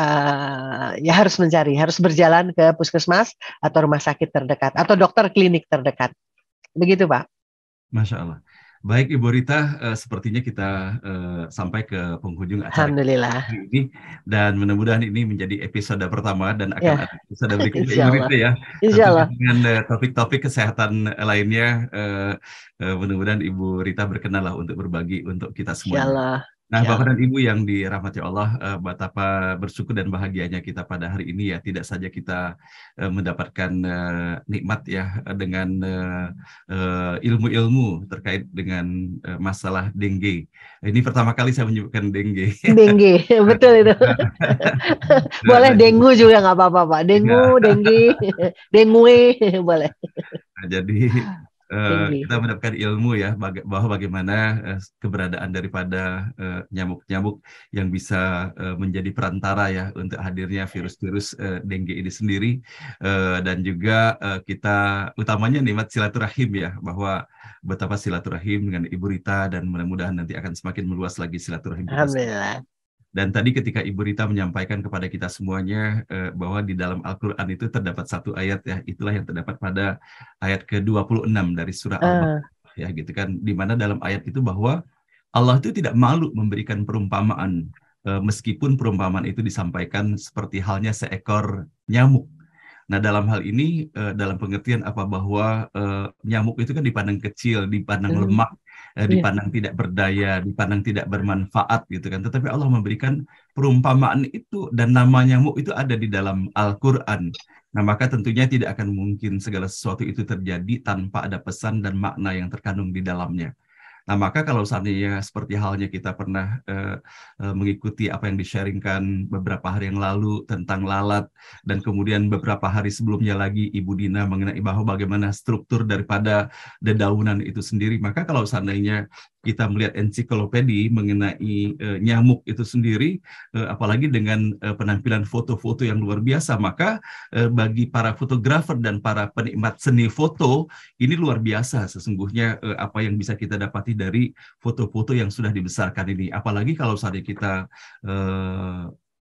ya harus mencari, harus berjalan ke puskesmas atau rumah sakit terdekat atau dokter klinik terdekat. Begitu, Pak. Masya Allah. Baik Ibu Rita, sepertinya kita sampai ke penghujung acara ini, dan mudah-mudahan ini menjadi episode pertama dan akan ada episode berikutnya Ibu Rita ya. Insyaallah. Dengan topik-topik kesehatan lainnya, mudah-mudahan Ibu Rita berkenan lah untuk berbagi untuk kita semua. Insyaallah. Nah, Bapak dan Ibu yang dirahmati Allah, betapa bersyukur dan bahagianya kita pada hari ini ya. Tidak saja kita mendapatkan nikmat ya dengan ilmu-ilmu terkait dengan masalah dengue. Ini pertama kali saya menyebutkan dengue. Dengue, betul itu. Boleh dengue juga nggak apa-apa, Pak. Dengue, boleh. Nah, jadi kita mendapatkan ilmu ya bahwa bagaimana keberadaan daripada nyamuk-nyamuk yang bisa menjadi perantara ya untuk hadirnya virus-virus dengue ini sendiri, dan juga kita utamanya nikmat silaturahim ya, bahwa betapa silaturahim dengan Ibu Rita, dan mudah-mudahan nanti akan semakin meluas lagi silaturahim kita. Alhamdulillah. Dan tadi ketika Ibu Rita menyampaikan kepada kita semuanya bahwa di dalam Al-Quran itu terdapat satu ayat ya, itulah yang terdapat pada ayat ke-26 dari surah Al-Baqarah ya gitu kan, di mana dalam ayat itu bahwa Allah itu tidak malu memberikan perumpamaan meskipun perumpamaan itu disampaikan seperti halnya seekor nyamuk. Nah, dalam hal ini dalam pengertian apa bahwa nyamuk itu kan dipandang kecil, dipandang lemah, dipandang tidak berdaya, dipandang tidak bermanfaat gitu kan. Tetapi Allah memberikan perumpamaan itu dan nama nyamuk itu ada di dalam Al-Qur'an. Nah, maka tentunya tidak akan mungkin segala sesuatu itu terjadi tanpa ada pesan dan makna yang terkandung di dalamnya. Nah, maka kalau seandainya seperti halnya kita pernah mengikuti apa yang di-sharingkan beberapa hari yang lalu tentang lalat, dan kemudian beberapa hari sebelumnya lagi Ibu Dina mengenai bahwa bagaimana struktur daripada dedaunan itu sendiri, maka kalau seandainya kita melihat ensiklopedi mengenai nyamuk itu sendiri, apalagi dengan penampilan foto-foto yang luar biasa, maka bagi para fotografer dan para penikmat seni foto, ini luar biasa sesungguhnya apa yang bisa kita dapati dari foto-foto yang sudah dibesarkan ini. Apalagi kalau saat kita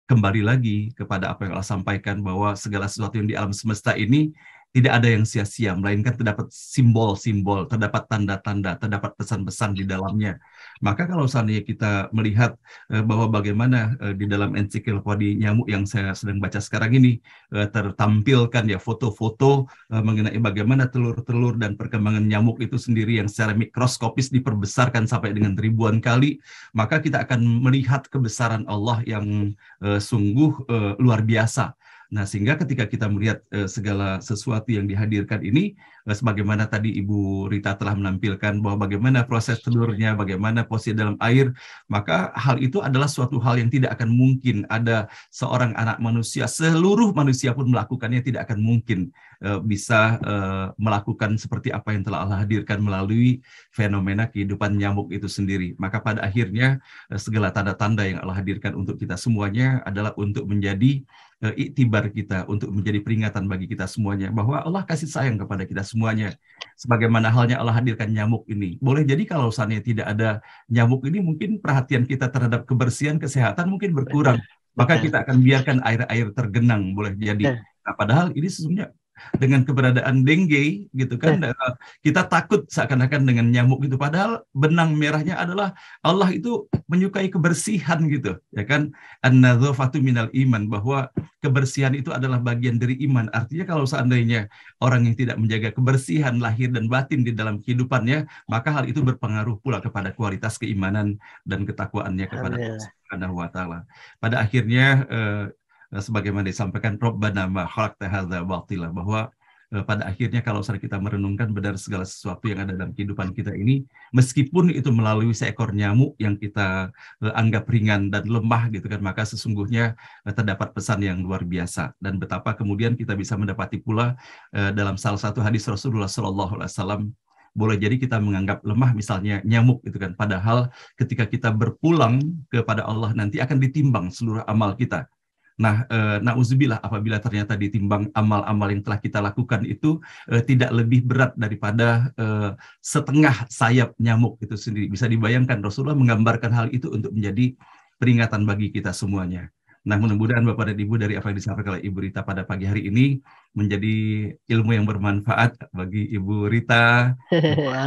kembali lagi kepada apa yang Allah sampaikan bahwa segala sesuatu yang di alam semesta ini tidak ada yang sia-sia, melainkan terdapat simbol-simbol, terdapat tanda-tanda, terdapat pesan-pesan di dalamnya. Maka kalau seandainya kita melihat bahwa bagaimana di dalam ensiklopedi nyamuk yang saya sedang baca sekarang ini tertampilkan ya foto-foto mengenai bagaimana telur-telur dan perkembangan nyamuk itu sendiri yang secara mikroskopis diperbesarkan sampai dengan ribuan kali, maka kita akan melihat kebesaran Allah yang sungguh luar biasa. Nah, sehingga ketika kita melihat segala sesuatu yang dihadirkan ini, sebagaimana tadi Ibu Rita telah menampilkan bahwa bagaimana proses telurnya, bagaimana posisi dalam air, maka hal itu adalah suatu hal yang tidak akan mungkin ada seorang anak manusia, seluruh manusia pun melakukannya, tidak akan mungkin bisa melakukan seperti apa yang telah Allah hadirkan melalui fenomena kehidupan nyamuk itu sendiri. Maka pada akhirnya segala tanda-tanda yang Allah hadirkan untuk kita semuanya adalah untuk menjadi iktibar kita, untuk menjadi peringatan bagi kita semuanya bahwa Allah kasih sayang kepada kita semuanya. Sebagaimana halnya Allah hadirkan nyamuk ini. Boleh jadi kalau seandainya tidak ada nyamuk ini, mungkin perhatian kita terhadap kebersihan, kesehatan mungkin berkurang. Maka kita akan biarkan air-air tergenang, boleh jadi. Nah, padahal ini sesungguhnya dengan keberadaan dengue gitu kan, kita takut seakan-akan dengan nyamuk itu, padahal benang merahnya adalah Allah itu menyukai kebersihan gitu ya kan, an-nadzafatu minal iman, bahwa kebersihan itu adalah bagian dari iman. Artinya kalau seandainya orang yang tidak menjaga kebersihan lahir dan batin di dalam kehidupannya, maka hal itu berpengaruh pula kepada kualitas keimanan dan ketakwaannya kepada Allah Subhanahu wa taala. Pada akhirnya sebagaimana disampaikan Rabbana ma khalaqta hadza batila, bahwa pada akhirnya kalau kita merenungkan benar segala sesuatu yang ada dalam kehidupan kita ini, meskipun itu melalui seekor nyamuk yang kita anggap ringan dan lemah gitu kan, maka sesungguhnya terdapat pesan yang luar biasa. Dan betapa kemudian kita bisa mendapati pula dalam salah satu hadis Rasulullah SAW, boleh jadi kita menganggap lemah misalnya nyamuk gitu kan, padahal ketika kita berpulang kepada Allah nanti akan ditimbang seluruh amal kita. Nah, na'udzubillah apabila ternyata ditimbang amal-amal yang telah kita lakukan itu tidak lebih berat daripada setengah sayap nyamuk itu sendiri. Bisa dibayangkan Rasulullah menggambarkan hal itu untuk menjadi peringatan bagi kita semuanya. Nah, mudah-mudahan Bapak dan Ibu dari apa yang disampaikan oleh Ibu Rita pada pagi hari ini menjadi ilmu yang bermanfaat bagi Ibu Rita.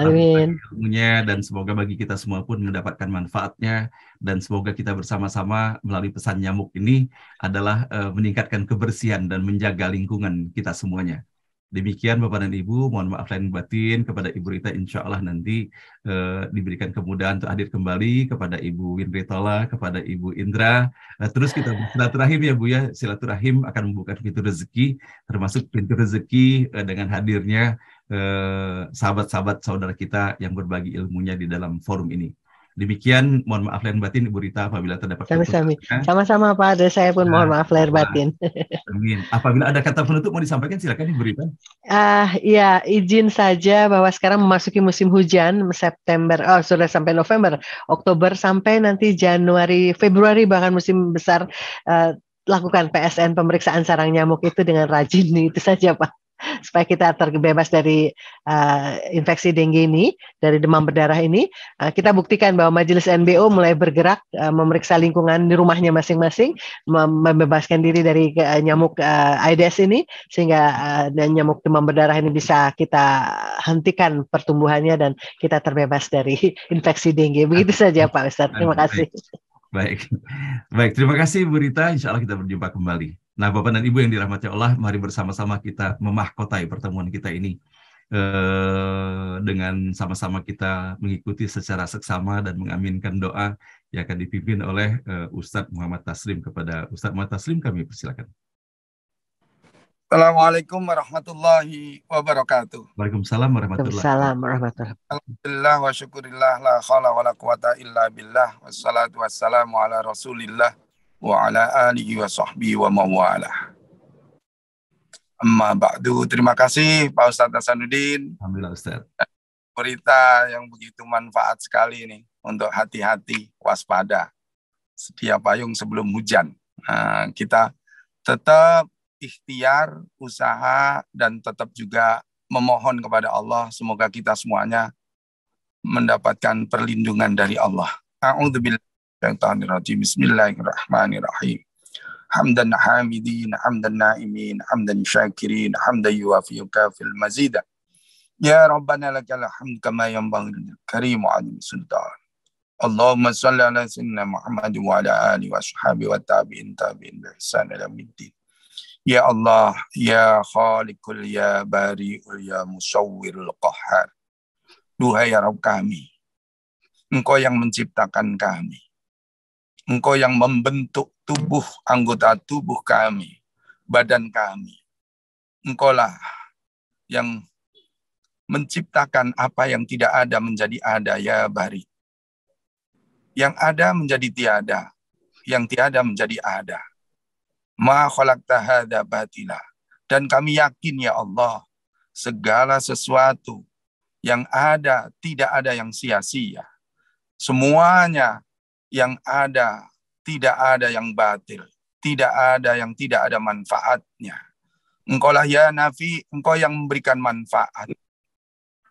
Amin. Ilmunya, dan semoga bagi kita semua pun mendapatkan manfaatnya, dan semoga kita bersama-sama melalui pesan nyamuk ini adalah meningkatkan kebersihan dan menjaga lingkungan kita semuanya. Demikian Bapak dan Ibu, mohon maaf lahir batin. Kepada Ibu Rita insya Allah nanti diberikan kemudahan untuk hadir kembali, kepada Ibu Winritola, kepada Ibu Indra. Terus kita silaturahim ya Bu ya, silaturahim akan membuka pintu rezeki, termasuk pintu rezeki dengan hadirnya sahabat-sahabat saudara kita yang berbagi ilmunya di dalam forum ini. Demikian, mohon maaf lahir batin Ibu Rita apabila terdapat kekurangan. Sama-sama Pak, dan saya pun mohon maaf lahir batin. Amin. Apabila ada kata penutup mau disampaikan, silakan Ibu Rita. Ya, izin saja bahwa sekarang memasuki musim hujan, September, sudah sampai November, Oktober sampai nanti Januari, Februari bahkan musim besar, lakukan PSN pemeriksaan sarang nyamuk itu dengan rajin, itu saja Pak. supaya kita terbebas dari infeksi dengue ini, dari demam berdarah ini. Kita buktikan bahwa Majelis NBO mulai bergerak memeriksa lingkungan di rumahnya masing-masing, membebaskan diri dari nyamuk Aedes ini, sehingga nyamuk demam berdarah ini bisa kita hentikan pertumbuhannya dan kita terbebas dari infeksi dengue. Begitu saja Pak Ustadz. Terima kasih. Baik, terima kasih Bu Rita. Insya Allah kita berjumpa kembali. Nah, Bapak dan Ibu yang dirahmati Allah, mari bersama-sama kita memahkotai pertemuan kita ini dengan sama-sama kita mengikuti secara seksama dan mengaminkan doa yang akan dipimpin oleh Ustadz Muhammad Taslim. Kepada Ustadz Muhammad Taslim kami persilakan. Assalamualaikum warahmatullahi wabarakatuh. Waalaikumsalam warahmatullahi wabarakatuh. Alhamdulillah wa syukurillah la khala wa la quwata illa billah wassalatu wassalamu ala rasulillah wa ala alihi wa sahbihi wa mawalah. Amma ba'du, terima kasih Pak Ustadz Hasanuddin. Alhamdulillah Ustadz. Berita yang begitu manfaat sekali ini untuk hati-hati, waspada, sedia payung sebelum hujan. Nah, kita tetap ikhtiar, usaha, dan tetap juga memohon kepada Allah semoga kita semuanya mendapatkan perlindungan dari Allah. A'udzubillahi minasyaitonir rajim. Bismillahirrahmanirrahim. Hamdan hamidin, hamdan naimin, hamdan syakirin, hamdan yuwafi yukafil mazida. Ya Rabbana lakal hamd kama yanbaghi lil karim wa 'azim sultan. Allahumma shalli ala sayyidina Muhammad wa ala alihi wa sahbihi wa tabi'in bi ihsan ila yaumil. Ya Allah, ya Khaliqul, ya Bari'ul, ya Musawwirul Qahhar. Duhai Rabb kami, Engkau yang menciptakan kami. Engkau yang membentuk tubuh, anggota tubuh kami, badan kami. Engkaulah yang menciptakan apa yang tidak ada menjadi ada, ya Bari. Yang ada menjadi tiada, yang tiada menjadi ada. Ma khalaqta hadza batila. Dan kami yakin ya Allah, segala sesuatu yang ada tidak ada yang sia-sia. Semuanya yang ada tidak ada yang batil, tidak ada yang tidak ada manfaatnya. Engkau lah ya Nafi, Engkau yang memberikan manfaat.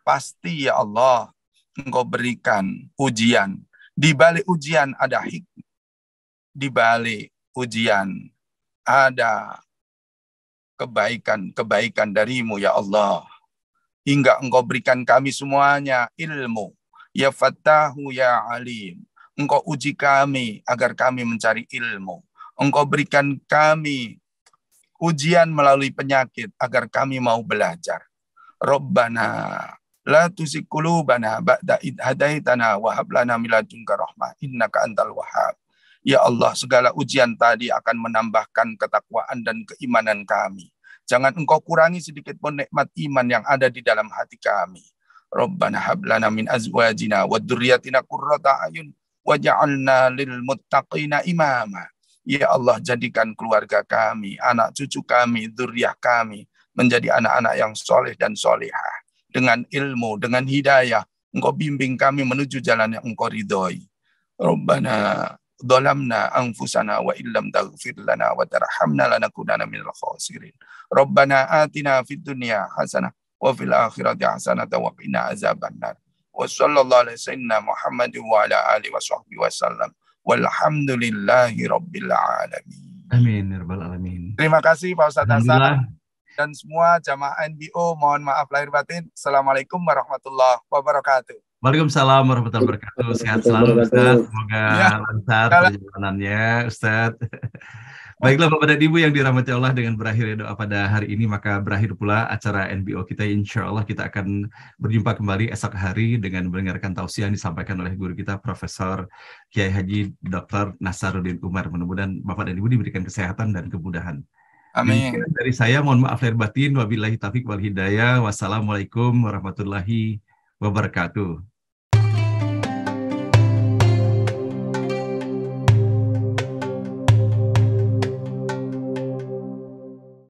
Pasti ya Allah, Engkau berikan ujian. Di balik ujian ada hikmah. Di balik ujian ada kebaikan-kebaikan darimu ya Allah. Hingga Engkau berikan kami semuanya ilmu. Ya Fattahu ya Alim. Engkau uji kami agar kami mencari ilmu. Engkau berikan kami ujian melalui penyakit agar kami mau belajar. Rabbana la tuzigh qulubana ba'da idh hadaitana wa hab lana min ladunka rahmah innaka antal wahhab. Ya Allah, segala ujian tadi akan menambahkan ketakwaan dan keimanan kami. Jangan Engkau kurangi sedikit pun nikmat iman yang ada di dalam hati kami. Rabbana hab lana min azwajina wa dzurriyyatina qurrata a'yun waj'alna lil muttaqina imama. Ya Allah, jadikan keluarga kami, anak cucu kami, dzurriyyah kami menjadi anak-anak yang soleh dan solehah. Dengan ilmu, dengan hidayah, Engkau bimbing kami menuju jalan yang Engkau ridhoi. Rabbana dhalamna anfusana wa illam taghfir lana wa tarhamna lanakunanna minal khasirin. Rabbana atina fid dunya hasanah wa fil akhirati hasanah wa qina azabannar. Wa sallallahu alaihi sayyidina Muhammad wa ala alihi wa sahbihi wasallam. Walhamdulillahi rabbil alamin. Amin ya rabbal alamin. Terima kasih Pak Ustadz Hasan dan semua jamaah NBO. Mohon maaf lahir batin. Assalamualaikum warahmatullahi wabarakatuh. Waalaikumsalam warahmatullahi wabarakatuh. Sehat selalu Ustaz. Semoga lancar perjalanannya Ustaz. Baiklah Bapak dan Ibu yang dirahmati Allah, dengan berakhir doa pada hari ini maka berakhir pula acara NBO kita. Insya Allah kita akan berjumpa kembali esok hari dengan mendengarkan tausiah yang disampaikan oleh guru kita Profesor Kiai Haji Dr. Nasaruddin Umar. Mudah-mudahan Bapak dan Ibu diberikan kesehatan dan kemudahan. Amin. Dari saya mohon maaf lahir batin. Wabillahi taufiq wal hidayah. Wassalamualaikum warahmatullahi wabarakatuh.